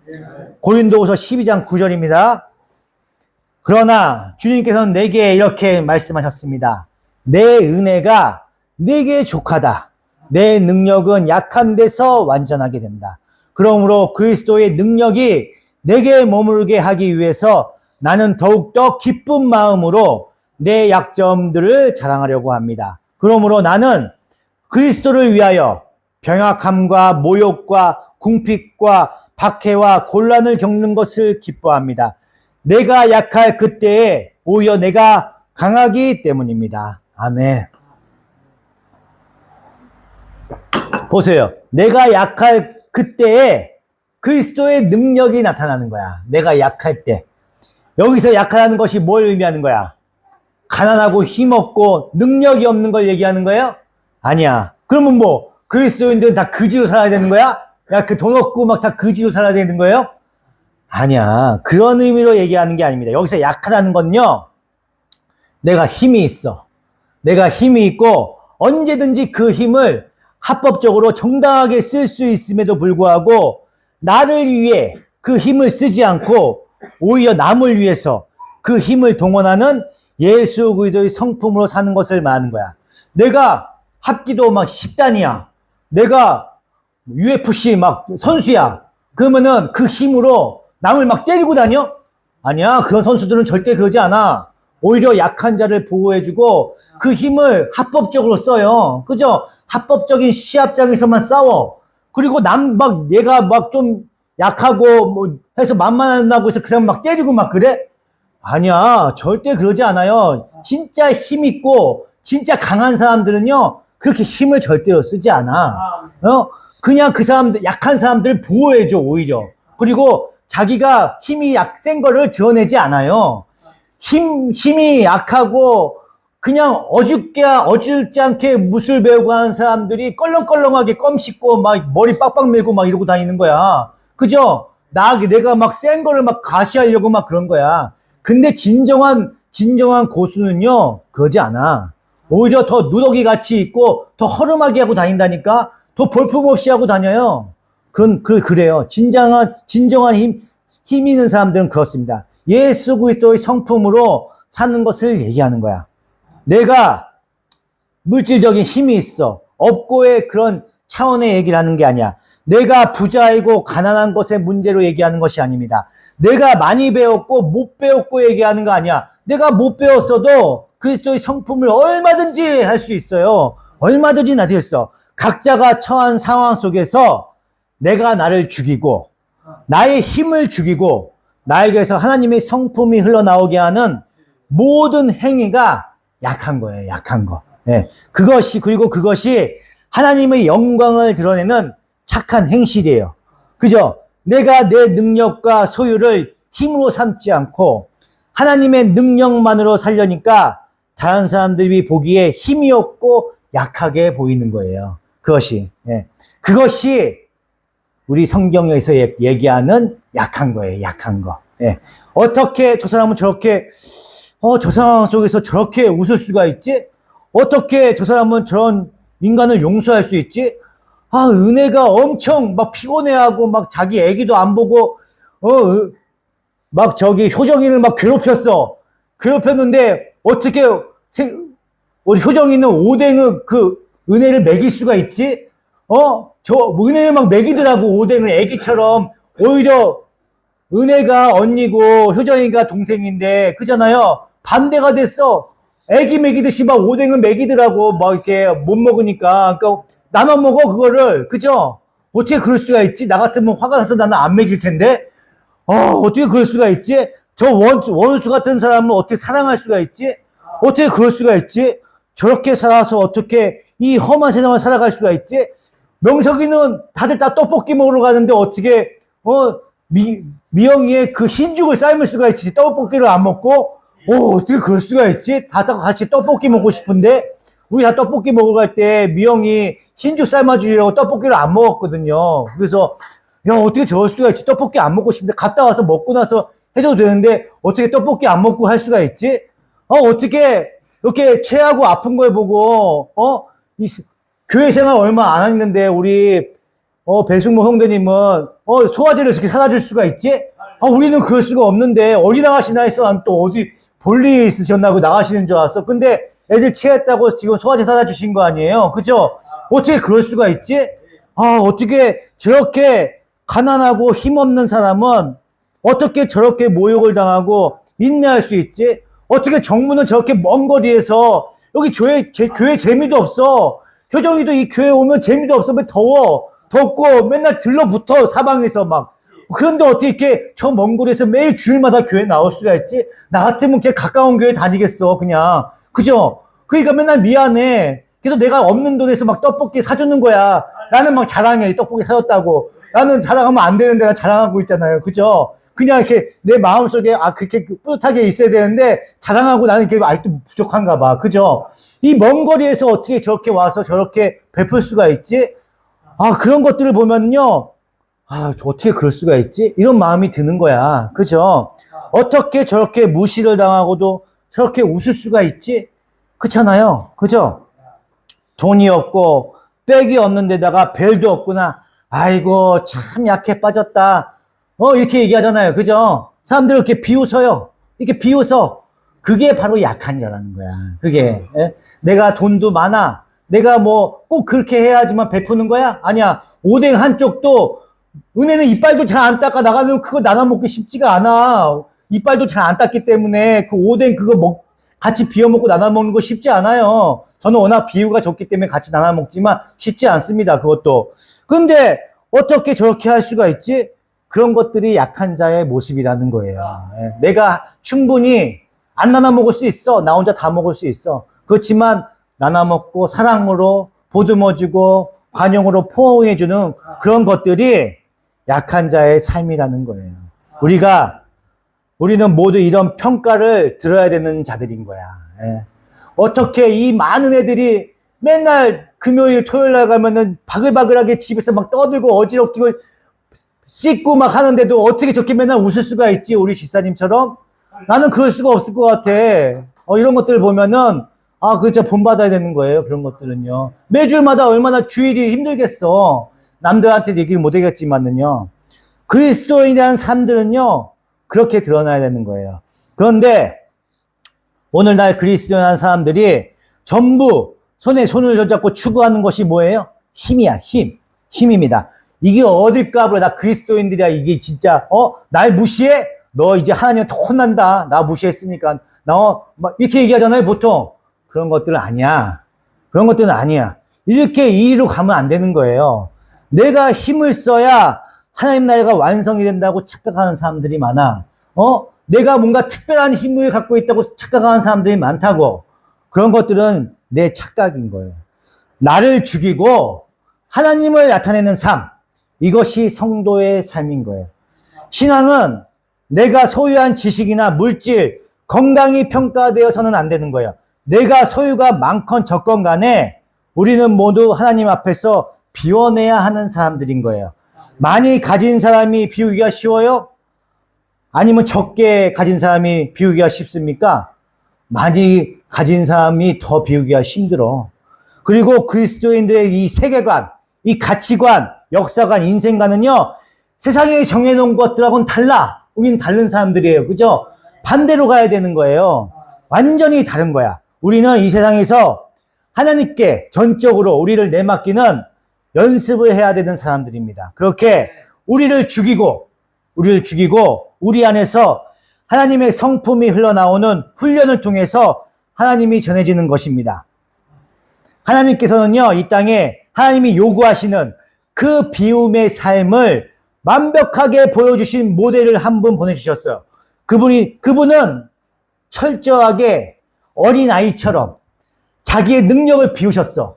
고린도후서 12장 9절입니다. 그러나 주님께서는 내게 이렇게 말씀하셨습니다. 내 은혜가 내게 족하다. 내 능력은 약한 데서 완전하게 된다. 그러므로 그리스도의 능력이 내게 머물게 하기 위해서 나는 더욱더 기쁜 마음으로 내 약점들을 자랑하려고 합니다. 그러므로 나는 그리스도를 위하여 병약함과 모욕과 궁핍과 박해와 곤란을 겪는 것을 기뻐합니다. 내가 약할 그때에 오히려 내가 강하기 때문입니다. 아멘. 보세요. 내가 약할 그때에 그리스도의 능력이 나타나는 거야. 내가 약할 때. 여기서 약하다는 것이 뭘 의미하는 거야? 가난하고 힘없고 능력이 없는 걸 얘기하는 거예요? 아니야. 그러면 그리스도인들은 다 그지로 살아야 되는 거야? 야, 그 돈 없고 막 다 그지로 살아야 되는 거예요? 아니야. 그런 의미로 얘기하는 게 아닙니다. 여기서 약하다는 건요, 내가 힘이 있어. 내가 힘이 있고 언제든지 그 힘을 합법적으로 정당하게 쓸 수 있음에도 불구하고 나를 위해 그 힘을 쓰지 않고 오히려 남을 위해서 그 힘을 동원하는 예수 그리스도의 성품으로 사는 것을 말하는 거야. 내가 합기도 막 10단이야. 내가 UFC 막 선수야. 그러면은 그 힘으로 남을 막 때리고 다녀? 아니야. 그런 선수들은 절대 그러지 않아. 오히려 약한 자를 보호해주고 그 힘을 합법적으로 써요. 그죠? 합법적인 시합장에서만 싸워. 그리고 내가 막 좀 약하고 뭐 해서 만만하다고 해서 그 사람 막 때리고 막 그래? 아니야. 절대 그러지 않아요. 진짜 힘 있고 진짜 강한 사람들은요, 그렇게 힘을 절대로 쓰지 않아. 그냥 그 사람들, 약한 사람들을 보호해줘, 오히려. 그리고 자기가 힘이 센 거를 드러내지 않아요. 힘이 약하고 그냥 어줍지 않게 무술 배우고 하는 사람들이 껄렁껄렁하게 껌 씹고 막 머리 빡빡 밀고 막 이러고 다니는 거야. 그죠? 내가 막 센 거를 막 과시하려고 막 그런 거야. 근데 진정한 고수는요, 그러지 않아. 오히려 더 누더기 같이 있고 더 허름하게 하고 다닌다니까? 더 볼품없이 하고 다녀요. 그래요. 진정한 힘 있는 사람들은 그렇습니다. 예수 그리스도의 성품으로 사는 것을 얘기하는 거야. 내가 물질적인 힘이 있어. 없고의 그런 차원의 얘기를 하는 게 아니야. 내가 부자이고 가난한 것의 문제로 얘기하는 것이 아닙니다. 내가 많이 배웠고 못 배웠고 얘기하는 거 아니야. 내가 못 배웠어도 그리스도의 성품을 얼마든지 할 수 있어요. 얼마든지 할 수 있어. 각자가 처한 상황 속에서 내가 나를 죽이고 나의 힘을 죽이고 나에게서 하나님의 성품이 흘러나오게 하는 모든 행위가 약한 거예요. 약한 거. 예. 그것이 하나님의 영광을 드러내는 착한 행실이에요. 그죠? 내가 내 능력과 소유를 힘으로 삼지 않고 하나님의 능력만으로 살려니까 다른 사람들이 보기에 힘이 없고 약하게 보이는 거예요. 그것이 우리 성경에서 얘기하는 약한 거예요. 약한 거. 예. 어떻게 저 사람은 저렇게 저 상황 속에서 저렇게 웃을 수가 있지? 어떻게 저 사람은 저런 인간을 용서할 수 있지? 은혜가 엄청 막 피곤해하고 막 자기 애기도 안 보고 막 효정이를 막 괴롭혔는데 어떻게 효정이는 오뎅을 그 은혜를 먹일 수가 있지? 저 은혜를 막 먹이더라고. 오뎅을 애기처럼. 오히려 은혜가 언니고 효정이가 동생인데 그잖아요. 반대가 됐어. 애기 먹이듯이 막 오뎅을 먹이더라고. 막 이렇게 못 먹으니까. 그러니까 나눠 먹어 그거를. 그죠? 어떻게 그럴 수가 있지? 나 같으면 화가 나서 나는 안 먹일 텐데. 어떻게 그럴 수가 있지? 저 원수 같은 사람은 어떻게 사랑할 수가 있지? 어떻게 그럴 수가 있지? 저렇게 살아서 어떻게 이 험한 세상을 살아갈 수가 있지? 명석이는 다들 다 떡볶이 먹으러 가는데 어떻게 미영이의 그 흰죽을 삶을 수가 있지? 떡볶이를 안 먹고 어떻게 그럴 수가 있지? 다 같이 떡볶이 먹고 싶은데 우리 다 떡볶이 먹으러 갈 때 미영이 흰죽 삶아주려고 떡볶이를 안 먹었거든요. 그래서 야 어떻게 저럴 수가 있지? 떡볶이 안 먹고 싶은데 갔다 와서 먹고 나서 해도 되는데 어떻게 떡볶이 안 먹고 할 수가 있지? 어떻게 이렇게 체하고 아픈 걸 보고 교회 생활 얼마 안 했는데 우리 배승모 형제님은 소화제를 이렇게 사다 줄 수가 있지? 우리는 그럴 수가 없는데 어디 나가시나 했어. 난 또 어디 볼일 있으셨나고 나가시는 줄 알았어. 근데 애들 체했다고 지금 소화제 사다 주신 거 아니에요? 그죠? 어떻게 그럴 수가 있지? 어떻게 저렇게 가난하고 힘없는 사람은 어떻게 저렇게 모욕을 당하고 인내할 수 있지? 어떻게 정부는 저렇게 먼 거리에서 여기 교회 재미도 없어. 효정이도 이 교회 오면 재미도 없어. 왜 덥고 맨날 들러붙어 사방에서 막. 그런데 어떻게 이렇게 저 먼 거리에서 매일 주일마다 교회 나올 수가 있지? 나 같으면 그냥 가까운 교회 다니겠어 그냥. 그죠? 그러니까 맨날 미안해. 그래서 내가 없는 돈에서 막 떡볶이 사주는 거야. 나는 막 자랑해. 떡볶이 사줬다고. 나는 자랑하면 안 되는데 나 자랑하고 있잖아요. 그죠? 그냥 이렇게 내 마음속에 그렇게 뿌듯하게 있어야 되는데 자랑하고 나는 이렇게 아직도 부족한가 봐. 그죠? 이 먼 거리에서 어떻게 저렇게 와서 저렇게 베풀 수가 있지? 그런 것들을 보면요. 어떻게 그럴 수가 있지? 이런 마음이 드는 거야. 그죠? 어떻게 저렇게 무시를 당하고도 저렇게 웃을 수가 있지? 그렇잖아요. 그죠? 돈이 없고, 백이 없는 데다가 벨도 없구나. 아이고, 참 약해 빠졌다. 이렇게 얘기하잖아요. 그죠? 사람들 이렇게 비웃어요. 이렇게 비웃어. 그게 바로 약한 자라는 거야. 그게. 예? 내가 돈도 많아. 내가 뭐 꼭 그렇게 해야지만 베푸는 거야? 아니야. 오뎅 한쪽도 은혜는 이빨도 잘 안 닦아 나가면 그거 나눠 먹기 쉽지가 않아. 이빨도 잘 안 닦기 때문에 그 오뎅 그거 같이 비워 먹고 나눠 먹는 거 쉽지 않아요. 저는 워낙 비유가 적기 때문에 같이 나눠 먹지만 쉽지 않습니다. 그것도. 근데 어떻게 저렇게 할 수가 있지? 그런 것들이 약한 자의 모습이라는 거예요. 예. 내가 충분히 안 나눠 먹을 수 있어. 나 혼자 다 먹을 수 있어. 그렇지만 나눠 먹고 사랑으로 보듬어주고 관용으로 포옹해주는 그런 것들이 약한 자의 삶이라는 거예요. 우리는 모두 이런 평가를 들어야 되는 자들인 거야. 예. 어떻게 이 많은 애들이 맨날 금요일, 토요일 날 가면은 바글바글하게 집에서 막 떠들고 어지럽고 씻고 막 하는데도 어떻게 저렇게 맨날 웃을 수가 있지? 우리 집사님처럼? 나는 그럴 수가 없을 것 같아. 이런 것들을 보면은, 그거 진짜 본받아야 되는 거예요. 그런 것들은요. 매주마다 얼마나 주일이 힘들겠어. 남들한테 얘기를 못 하겠지만은요. 그리스도인이라는 사람들은요, 그렇게 드러나야 되는 거예요. 그런데, 오늘날 그리스도인이라는 사람들이 전부 손에 손을 잡고 추구하는 것이 뭐예요? 힘이야, 힘. 힘입니다. 이게 어딜까, 보라. 나 그리스도인들이야. 이게 진짜, 날 무시해? 너 이제 하나님한테 혼난다. 나 무시했으니까. 막 이렇게 얘기하잖아요, 보통. 그런 것들은 아니야. 그런 것들은 아니야. 이렇게 이리로 가면 안 되는 거예요. 내가 힘을 써야 하나님 나라가 완성이 된다고 착각하는 사람들이 많아. 내가 뭔가 특별한 힘을 갖고 있다고 착각하는 사람들이 많다고. 그런 것들은 내 착각인 거예요. 나를 죽이고 하나님을 나타내는 삶. 이것이 성도의 삶인 거예요. 신앙은 내가 소유한 지식이나 물질, 건강이 평가되어서는 안 되는 거예요. 내가 소유가 많건 적건 간에 우리는 모두 하나님 앞에서 비워내야 하는 사람들인 거예요. 많이 가진 사람이 비우기가 쉬워요? 아니면 적게 가진 사람이 비우기가 쉽습니까? 많이 가진 사람이 더 비우기가 힘들어. 그리고 그리스도인들의 이 세계관, 이 가치관, 역사관, 인생관은요, 세상에 정해놓은 것들하고는 달라. 우리는 다른 사람들이에요. 그죠? 반대로 가야 되는 거예요. 완전히 다른 거야. 우리는 이 세상에서 하나님께 전적으로 우리를 내맡기는 연습을 해야 되는 사람들입니다. 그렇게 우리를 죽이고 우리 안에서 하나님의 성품이 흘러나오는 훈련을 통해서 하나님이 전해지는 것입니다. 하나님께서는요, 이 땅에 하나님이 요구하시는 그 비움의 삶을 완벽하게 보여주신 모델을 한 분 보내주셨어요. 그분은 철저하게 어린아이처럼 자기의 능력을 비우셨어.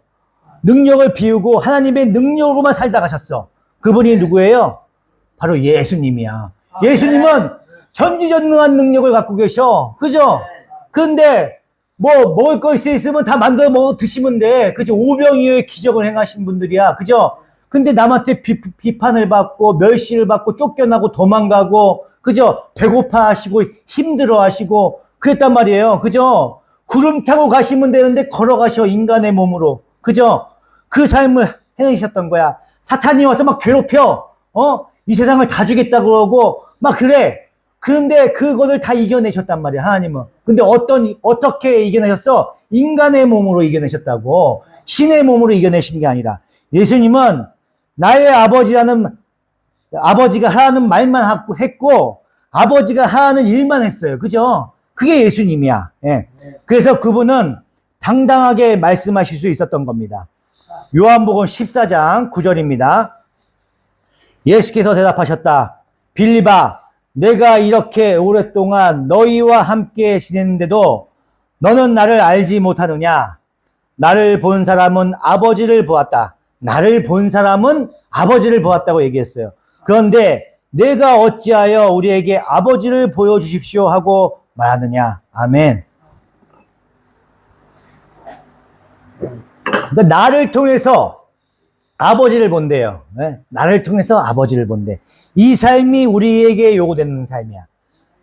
능력을 비우고 하나님의 능력으로만 살다 가셨어. 그분이 누구예요? 바로 예수님이야. 예수님은 전지전능한 능력을 갖고 계셔. 그죠? 근데 먹을 거 있으면 다 만들어 먹어 드시면 돼. 그죠? 오병이어의 기적을 행하신 분들이야. 그죠? 근데 남한테 비판을 받고 멸시를 받고 쫓겨나고 도망가고, 그죠? 배고파 하시고 힘들어 하시고 그랬단 말이에요. 그죠? 구름 타고 가시면 되는데 걸어가셔, 인간의 몸으로. 그죠? 그 삶을 해내셨던 거야. 사탄이 와서 막 괴롭혀. 이 세상을 다 주겠다 그러고 막 그래. 그런데 그거를 다 이겨내셨단 말이야, 하나님은. 근데 어떻게 이겨내셨어? 인간의 몸으로 이겨내셨다고. 신의 몸으로 이겨내신 게 아니라. 예수님은 나의 아버지가 하라는 말만 했고, 아버지가 하라는 일만 했어요. 그죠? 그게 예수님이야. 예. 그래서 그분은 당당하게 말씀하실 수 있었던 겁니다. 요한복음 14장 9절입니다. 예수께서 대답하셨다. 빌립아, 내가 이렇게 오랫동안 너희와 함께 지냈는데도 너는 나를 알지 못하느냐? 나를 본 사람은 아버지를 보았다. 나를 본 사람은 아버지를 보았다고 얘기했어요. 그런데 내가 어찌하여 우리에게 아버지를 보여주십시오 하고 말하느냐? 아멘. 그러니까 나를 통해서 아버지를 본대요. 예? 나를 통해서 아버지를 본대. 이 삶이 우리에게 요구되는 삶이야.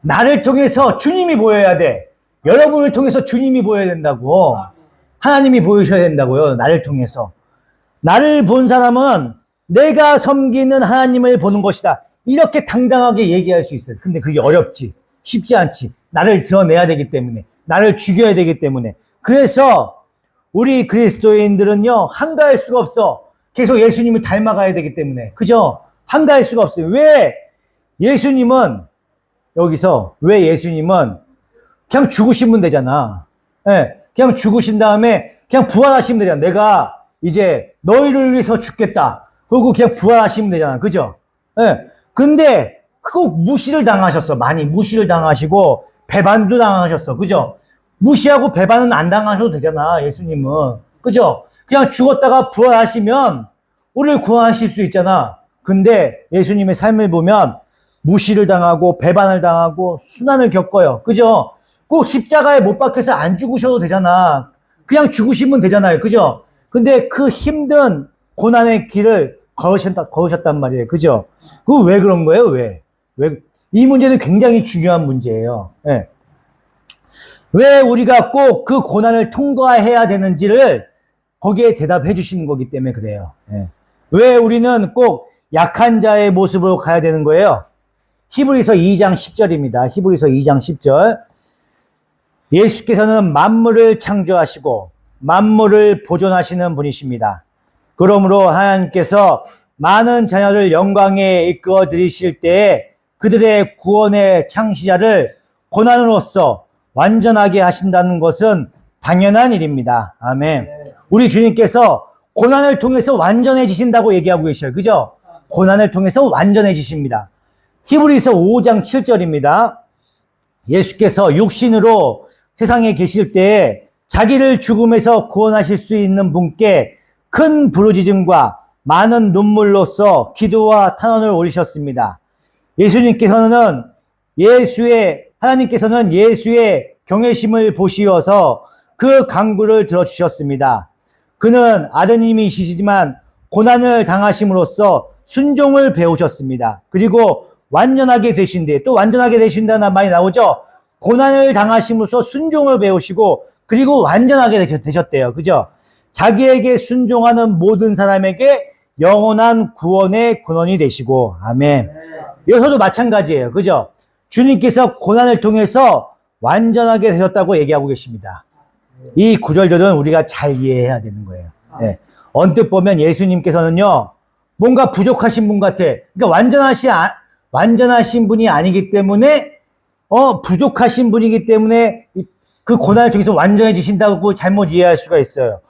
나를 통해서 주님이 보여야 돼. 여러분을 통해서 주님이 보여야 된다고. 하나님이 보이셔야 된다고요. 나를 통해서. 나를 본 사람은 내가 섬기는 하나님을 보는 것이다. 이렇게 당당하게 얘기할 수 있어요. 근데 그게 어렵지. 쉽지 않지. 나를 드러내야 되기 때문에. 나를 죽여야 되기 때문에. 그래서 우리 그리스도인들은요, 한가할 수가 없어. 계속 예수님을 닮아가야 되기 때문에. 그죠? 한가할 수가 없어요. 왜 예수님은, 여기서, 왜 예수님은 그냥 죽으시면 되잖아. 예, 그냥 죽으신 다음에 그냥 부활하시면 되잖아. 내가 이제 너희를 위해서 죽겠다. 그리고 그냥 부활하시면 되잖아. 그죠? 예. 근데 꼭 무시를 당하셨어. 많이 무시를 당하시고 배반도 당하셨어. 그죠? 무시하고 배반은 안 당하셔도 되잖아. 예수님은. 그죠? 그냥 죽었다가 부활하시면 우리를 구원하실 수 있잖아. 근데 예수님의 삶을 보면 무시를 당하고 배반을 당하고 순환을 겪어요. 그죠? 꼭 십자가에 못 박혀서 안 죽으셔도 되잖아. 그냥 죽으시면 되잖아요. 그죠? 근데 그 힘든 고난의 길을 걸으셨단 말이에요. 그죠? 그거 왜 그런 거예요? 왜? 이 문제는 굉장히 중요한 문제예요. 네. 왜 우리가 꼭 그 고난을 통과해야 되는지를 거기에 대답해 주시는 거기 때문에 그래요. 네. 왜 우리는 꼭 약한 자의 모습으로 가야 되는 거예요? 히브리서 2장 10절입니다. 히브리서 2장 10절. 예수께서는 만물을 창조하시고 만물을 보존하시는 분이십니다. 그러므로 하나님께서 많은 자녀를 영광에 이끌어 들이실 때에 그들의 구원의 창시자를 고난으로써 완전하게 하신다는 것은 당연한 일입니다. 아멘. 우리 주님께서 고난을 통해서 완전해지신다고 얘기하고 계셔요. 그죠? 고난을 통해서 완전해지십니다. 히브리서 5장 7절입니다. 예수께서 육신으로 세상에 계실 때에 자기를 죽음에서 구원하실 수 있는 분께 큰 부르짖음과 많은 눈물로써 기도와 탄원을 올리셨습니다. 하나님께서는 예수의 경외심을 보시어서 그 간구를 들어주셨습니다. 그는 아드님이시지만 고난을 당하심으로써 순종을 배우셨습니다. 그리고 완전하게 되신 뒤에, 또 완전하게 되신다는 말이 나오죠? 고난을 당하심으로써 순종을 배우시고, 그리고 완전하게 되셨대요. 그죠? 자기에게 순종하는 모든 사람에게 영원한 구원의 근원이 되시고, 아멘. 여기서도 마찬가지예요. 그죠? 주님께서 고난을 통해서 완전하게 되셨다고 얘기하고 계십니다. 이 구절들은 우리가 잘 이해해야 되는 거예요. 네. 언뜻 보면 예수님께서는요, 뭔가 부족하신 분 같아. 그러니까 완전하신 분이 아니기 때문에, 부족하신 분이기 때문에 그 고난을 통해서 완전해지신다고 잘못 이해할 수가 있어요.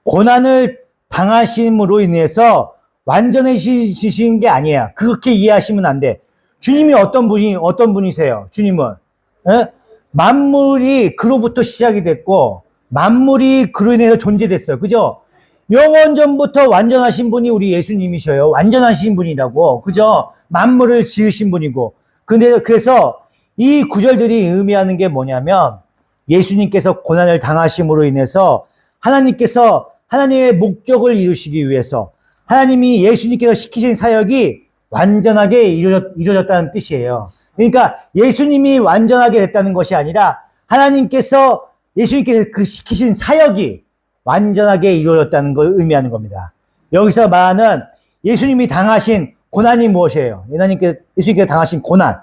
고난을 당하심으로 인해서 완전해지신 게 아니에요. 그렇게 이해하시면 안 돼. 주님이 어떤 분이세요? 주님은. 에? 만물이 그로부터 시작이 됐고, 만물이 그로 인해서 존재됐어요. 그죠? 영원 전부터 완전하신 분이 우리 예수님이셔요. 완전하신 분이라고. 그죠? 만물을 지으신 분이고. 그래서 이 구절들이 의미하는 게 뭐냐면, 예수님께서 고난을 당하심으로 인해서 하나님께서 하나님의 목적을 이루시기 위해서 하나님이 예수님께서 시키신 사역이 완전하게 이루어졌다는 뜻이에요. 그러니까 예수님이 완전하게 됐다는 것이 아니라 예수님께서 그 시키신 사역이 완전하게 이루어졌다는 걸 의미하는 겁니다. 여기서 말하는 예수님이 당하신 고난이 무엇이에요? 예수님께서 당하신 고난.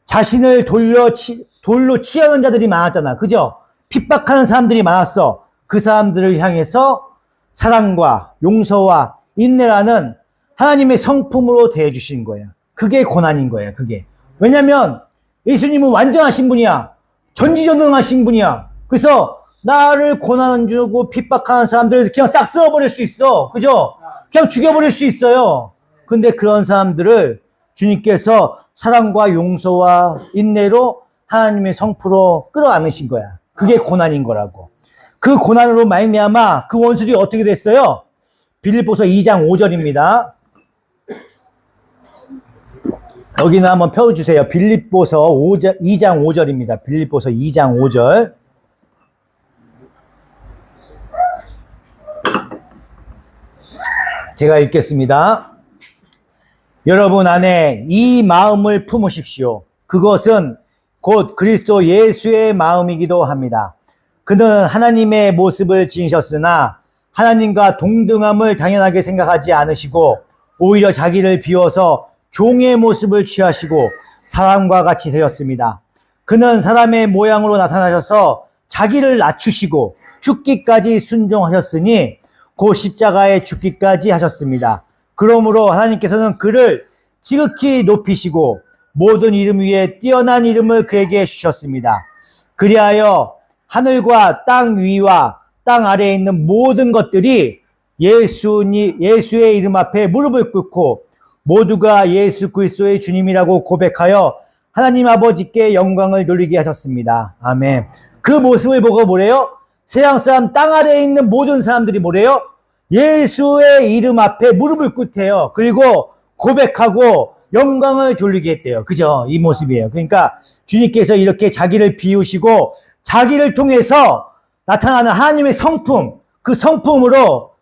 자신을 돌로 치하는 자들이 많았잖아. 그죠? 핍박하는 사람들이 많았어. 그 사람들을 향해서 사랑과 용서와 인내라는 하나님의 성품으로 대해주신 거예요. 그게 고난인 거예요. 그게. 왜냐면 예수님은 완전하신 분이야. 전지전능하신 분이야. 그래서 나를 고난 주고 핍박하는 사람들을 그냥 싹 쓸어버릴 수 있어. 그죠? 그냥 죽여버릴 수 있어요. 근데 그런 사람들을 주님께서 사랑과 용서와 인내로 하나님의 성품으로 끌어안으신 거야. 그게 고난인 거라고. 그 고난으로 말미암아 그 원수들이 어떻게 됐어요? 빌립보서 2장 5절입니다. 여기는 한번 펴주세요. 빌립보서 2장 5절입니다. 빌립보서 2장 5절. 제가 읽겠습니다. 여러분 안에 이 마음을 품으십시오. 그것은 곧 그리스도 예수의 마음이기도 합니다. 그는 하나님의 모습을 지니셨으나 하나님과 동등함을 당연하게 생각하지 않으시고 오히려 자기를 비워서 종의 모습을 취하시고 사람과 같이 되었습니다. 그는 사람의 모양으로 나타나셔서 자기를 낮추시고 죽기까지 순종하셨으니 곧 십자가에 죽기까지 하셨습니다. 그러므로 하나님께서는 그를 지극히 높이시고 모든 이름 위에 뛰어난 이름을 그에게 주셨습니다. 그리하여 하늘과 땅 위와 땅 아래에 있는 모든 것들이 예수의 이름 앞에 무릎을 꿇고 모두가 예수 그리스도의 주님이라고 고백하여 하나님 아버지께 영광을 돌리게 하셨습니다. 아멘. 그 모습을 보고 뭐래요? 세상 사람, 땅 아래에 있는 모든 사람들이 뭐래요? 예수의 이름 앞에 무릎을 꿇대요. 그리고 고백하고 영광을 돌리게 했대요. 그죠? 이 모습이에요. 그러니까 주님께서 이렇게 자기를 비우시고 자기를 통해서 나타나는 하나님의 성품, 그 성품으로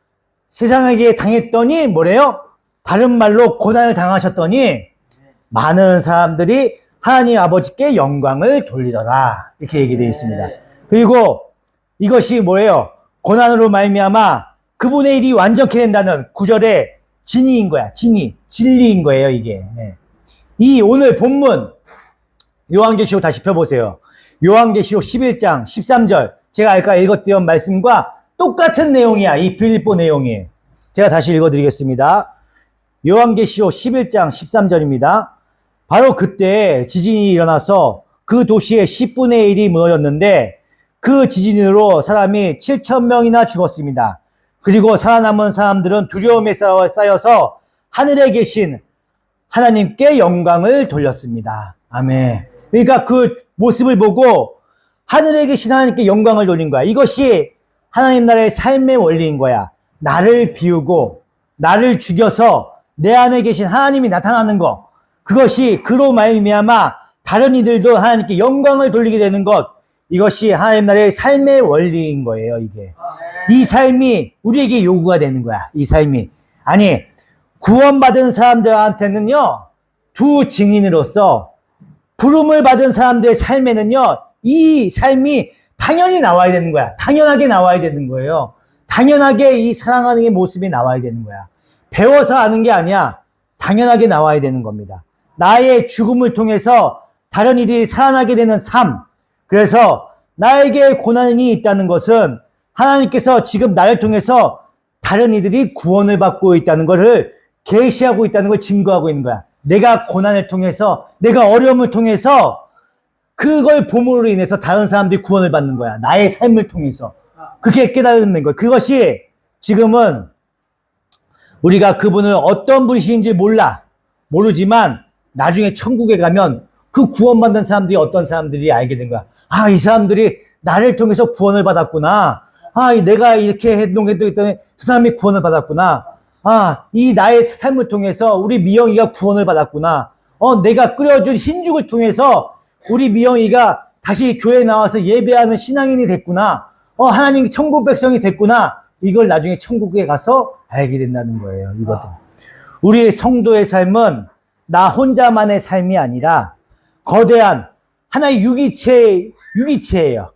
세상에게 당했더니 뭐래요? 다른 말로 고난을 당하셨더니 많은 사람들이 하나님 아버지께 영광을 돌리더라. 이렇게 얘기되어 있습니다. 그리고 이것이 뭐예요? 고난으로 말미암아 그분의 일이 완전케 된다는 구절의 진리인 거야. 진리인 거예요, 이게. 이 오늘 본문 요한계시록 다시 펴보세요. 요한계시록 11장 13절 제가 아까 읽었던 말씀과 똑같은 내용이야. 이 빌립보 내용이. 제가 다시 읽어드리겠습니다. 요한계시록 11장 13절입니다. 바로 그때 지진이 일어나서 그 도시의 10분의 1이 무너졌는데 그 지진으로 사람이 7,000명이나 죽었습니다. 그리고 살아남은 사람들은 두려움에 쌓여서 하늘에 계신 하나님께 영광을 돌렸습니다. 아멘. 그러니까 그 모습을 보고 하늘에 계신 하나님께 영광을 돌린 거야. 이것이 하나님 나라의 삶의 원리인 거야. 나를 비우고 나를 죽여서 내 안에 계신 하나님이 나타나는 거. 그것이 그로 말미암아 다른 이들도 하나님께 영광을 돌리게 되는 것. 이것이 하나님 나라의 삶의 원리인 거예요, 이게. 이 삶이 우리에게 요구가 되는 거야, 이 삶이. 아니, 구원받은 사람들한테는요, 두 증인으로서 부름을 받은 사람들의 삶에는요, 이 삶이 당연히 나와야 되는 거야. 당연하게 나와야 되는 거예요. 당연하게 이 사랑하는 게 모습이 나와야 되는 거야. 배워서 아는 게 아니야. 당연하게 나와야 되는 겁니다. 나의 죽음을 통해서 다른 이들이 살아나게 되는 삶. 그래서 나에게 고난이 있다는 것은 하나님께서 지금 나를 통해서 다른 이들이 구원을 받고 있다는 것을 계시하고 있다는 걸 증거하고 있는 거야. 내가 고난을 통해서, 내가 어려움을 통해서 그걸 봄으로 인해서 다른 사람들이 구원을 받는 거야. 나의 삶을 통해서. 그게 깨닫는 거야. 그것이 지금은 우리가 그분을 어떤 분이신지 모르지만 나중에 천국에 가면 그 구원받는 사람들이 어떤 사람들이 알게 된 거야. 아, 이 사람들이 나를 통해서 구원을 받았구나. 아, 내가 이렇게 했더니 그 사람이 구원을 받았구나. 아, 이 나의 삶을 통해서 우리 미영이가 구원을 받았구나. 내가 끓여준 흰죽을 통해서 우리 미영이가 다시 교회에 나와서 예배하는 신앙인이 됐구나. 하나님 천국 백성이 됐구나. 이걸 나중에 천국에 가서 알게 된다는 거예요, 이것도. 우리의 성도의 삶은 나 혼자만의 삶이 아니라 거대한 하나의 유기체예요.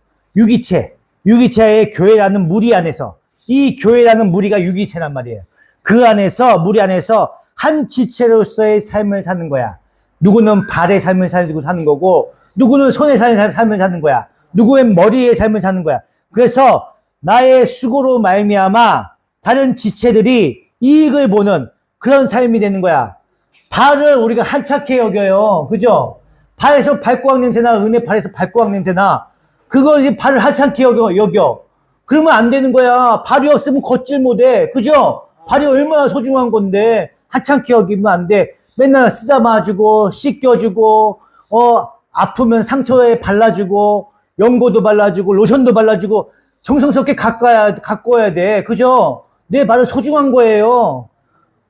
유기체의 교회라는 무리 안에서, 이 교회라는 무리가 유기체란 말이에요. 그 안에서, 무리 안에서 한 지체로서의 삶을 사는 거야. 누구는 발의 삶을 살고 사는 거고, 누구는 손의 삶을 사는 거야. 누구는 머리의 삶을 사는 거야. 그래서 나의 수고로 말미암아 다른 지체들이 이익을 보는 그런 삶이 되는 거야. 발을 우리가 한착해 여겨요. 그죠? 발에서 발꼬악 냄새나, 은혜 발에서 발꼬악 냄새나, 그거 이제 발을 하찮게 여겨. 그러면 안 되는 거야. 발이 없으면 걷질 못해. 그죠? 발이 얼마나 소중한 건데, 하찮게 여기면 안 돼. 맨날 쓰다마주고, 씻겨주고, 아프면 상처에 발라주고, 연고도 발라주고, 로션도 발라주고, 정성스럽게 가꿔야 돼. 그죠? 내 발은 소중한 거예요.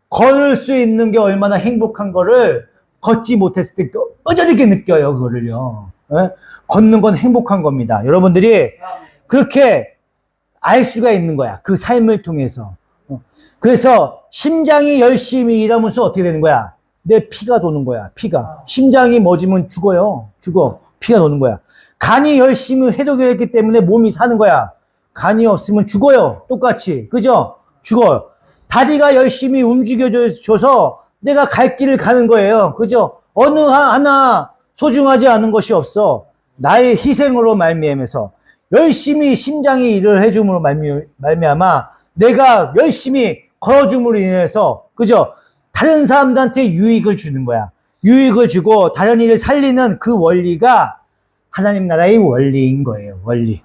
걸을 수 있는 게 얼마나 행복한 거를 걷지 못했을 때 뼈저리게 느껴요, 그거를요. 예? 걷는 건 행복한 겁니다. 여러분들이 그렇게 알 수가 있는 거야. 그 삶을 통해서. 그래서 심장이 열심히 일하면서 어떻게 되는 거야? 내 피가 도는 거야. 피가. 심장이 멎으면 죽어요. 죽어. 피가 도는 거야. 간이 열심히 해독을 했기 때문에 몸이 사는 거야. 간이 없으면 죽어요. 똑같이. 그죠? 죽어요. 다리가 열심히 움직여줘서 내가 갈 길을 가는 거예요. 그죠? 어느 하나 소중하지 않은 것이 없어. 나의 희생으로 말미암아서 열심히 심장이 일을 해줌으로 말미암아 내가 열심히 걸어줌으로 인해서 그죠? 다른 사람들한테 유익을 주는 거야. 유익을 주고 다른 일을 살리는 그 원리가 하나님 나라의 원리인 거예요. 원리.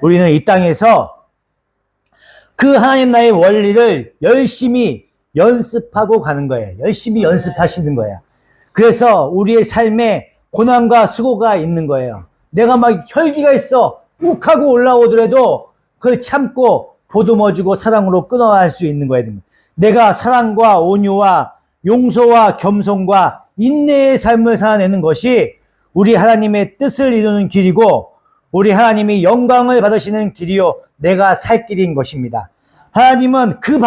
우리는 이 땅에서 그 하나님 나라의 원리를 열심히 연습하고 가는 거예요. 열심히 연습하시는 거예요. 그래서 우리의 삶에 고난과 수고가 있는 거예요. 내가 막 혈기가 있어. 욱하고 올라오더라도 그걸 참고 보듬어주고 사랑으로 끊어갈 수 있는 거예요. 내가 사랑과 온유와 용서와 겸손과 인내의 삶을 살아내는 것이 우리 하나님의 뜻을 이루는 길이고 우리 하나님이 영광을 받으시는 길이요 내가 살 길인 것입니다. 하나님은 그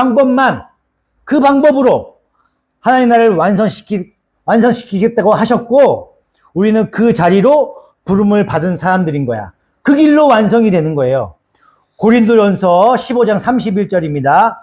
방법으로 하나님 나라를 완성시키겠다고 하셨고 우리는 그 자리로 부름을 받은 사람들인 거야. 그 길로 완성이 되는 거예요. 고린도전서 15장 31절입니다.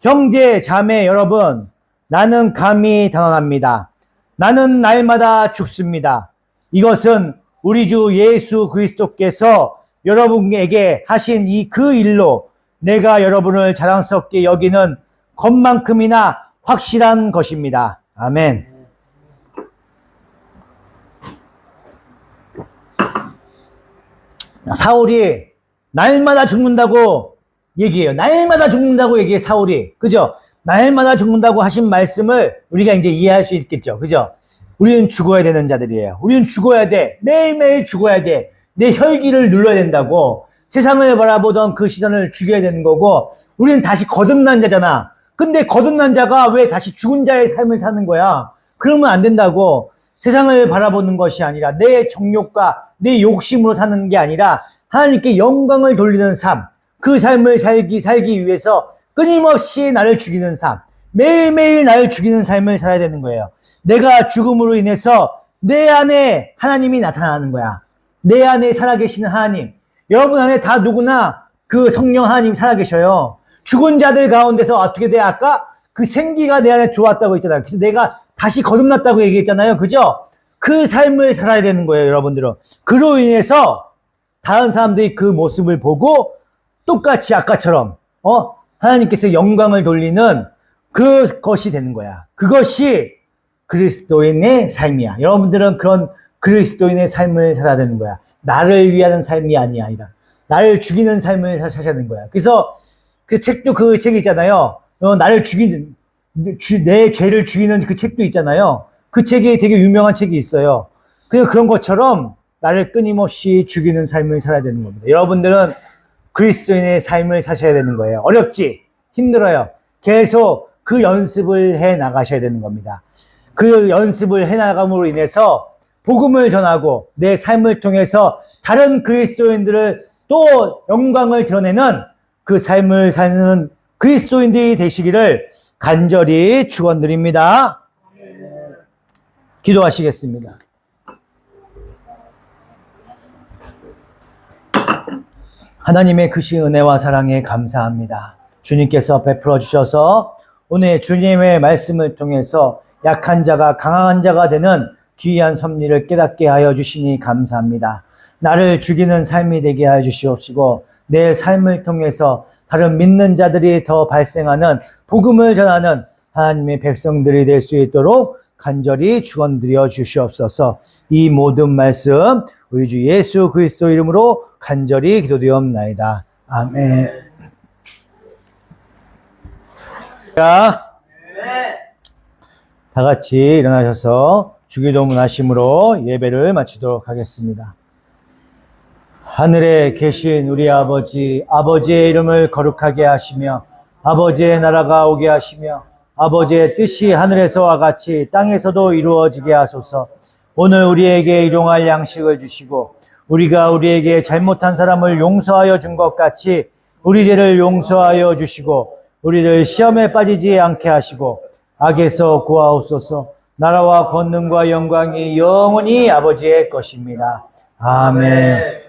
형제 자매 여러분 나는 감히 단언합니다. 나는 날마다 죽습니다. 이것은 우리 주 예수 그리스도께서 여러분에게 하신 그 일로 내가 여러분을 자랑스럽게 여기는 것만큼이나 확실한 것입니다. 아멘. 사울이 날마다 죽는다고 얘기해요. 날마다 죽는다고 얘기해, 사울이. 그죠? 날마다 죽는다고 하신 말씀을 우리가 이제 이해할 수 있겠죠. 그죠? 우리는 죽어야 되는 자들이에요. 우리는 죽어야 돼. 매일매일 죽어야 돼. 내 혈기를 눌러야 된다고. 세상을 바라보던 그 시선을 죽여야 되는 거고, 우리는 다시 거듭난 자잖아. 근데 거듭난 자가 왜 다시 죽은 자의 삶을 사는 거야? 그러면 안 된다고. 세상을 바라보는 것이 아니라 내 정욕과 내 욕심으로 사는 게 아니라 하나님께 영광을 돌리는 삶, 그 삶을 살기 위해서 끊임없이 나를 죽이는 삶, 매일매일 나를 죽이는 삶을 살아야 되는 거예요. 내가 죽음으로 인해서 내 안에 하나님이 나타나는 거야. 내 안에 살아계시는 하나님. 여러분 안에 다 누구나 그 성령 하나님 살아계셔요. 죽은 자들 가운데서 어떻게 돼? 아까 그 생기가 내 안에 들어왔다고 했잖아요. 그래서 내가 다시 거듭났다고 얘기했잖아요. 그죠? 그 삶을 살아야 되는 거예요, 여러분들은. 그로 인해서 다른 사람들이 그 모습을 보고 똑같이 아까처럼 하나님께서 영광을 돌리는 그것이 되는 거야. 그것이 그리스도인의 삶이야. 여러분들은 그런 그리스도인의 삶을 살아야 되는 거야. 나를 위하는 삶이 아니라 나를 죽이는 삶을 사셔야 되는 거야. 그래서 그 책도 그 책이 있잖아요. 나를 죽이는 내 죄를 죽이는 그 책도 있잖아요. 그 책이 되게 유명한 책이 있어요. 그런 것처럼 나를 끊임없이 죽이는 삶을 살아야 되는 겁니다. 여러분들은 그리스도인의 삶을 사셔야 되는 거예요. 어렵지? 힘들어요. 계속 그 연습을 해 나가셔야 되는 겁니다. 그 연습을 해 나감으로 인해서 복음을 전하고 내 삶을 통해서 다른 그리스도인들을 또 영광을 드러내는 그 삶을 사는 그리스도인들이 되시기를 간절히 축원드립니다. 기도하시겠습니다. 하나님의 크신 은혜와 사랑에 감사합니다. 주님께서 베풀어 주셔서 오늘 주님의 말씀을 통해서 약한 자가 강한 자가 되는 귀한 섭리를 깨닫게 하여 주시니 감사합니다. 나를 죽이는 삶이 되게 하여 주시옵시고 내 삶을 통해서 다른 믿는 자들이 더 발생하는 복음을 전하는 하나님의 백성들이 될 수 있도록 간절히 축원드려 주시옵소서. 이 모든 말씀 우리 주 예수 그리스도 이름으로 간절히 기도드리옵나이다. 아멘. 자, 다 같이 일어나셔서 주기도문 하심으로 예배를 마치도록 하겠습니다. 하늘에 계신 우리 아버지, 아버지의 이름을 거룩하게 하시며 아버지의 나라가 오게 하시며 아버지의 뜻이 하늘에서와 같이 땅에서도 이루어지게 하소서. 오늘 우리에게 일용할 양식을 주시고 우리가 우리에게 잘못한 사람을 용서하여 준 것 같이 우리 죄를 용서하여 주시고 우리를 시험에 빠지지 않게 하시고 악에서 구하옵소서. 나라와 권능과 영광이 영원히 아버지의 것입니다. 아멘.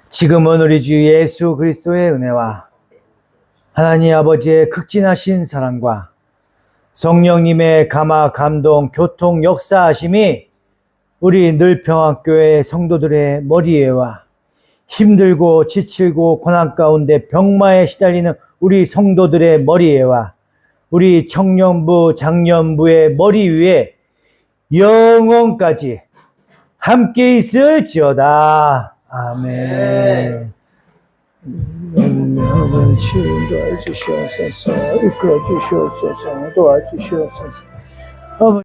지금은 우리 주 예수 그리스도의 은혜와 하나님 아버지의 극진하신 사랑과 성령님의 감화, 감동, 교통, 역사하심이 우리 늘평화교회 성도들의 머리에와 힘들고 지치고 고난 가운데 병마에 시달리는 우리 성도들의 머리에와 우리 청년부, 장년부의 머리 위에 영원까지 함께 있을지어다. 아멘. 영원한 주인도 해주시옵소서, 이끌어 주시옵소서, 도와주시옵소서.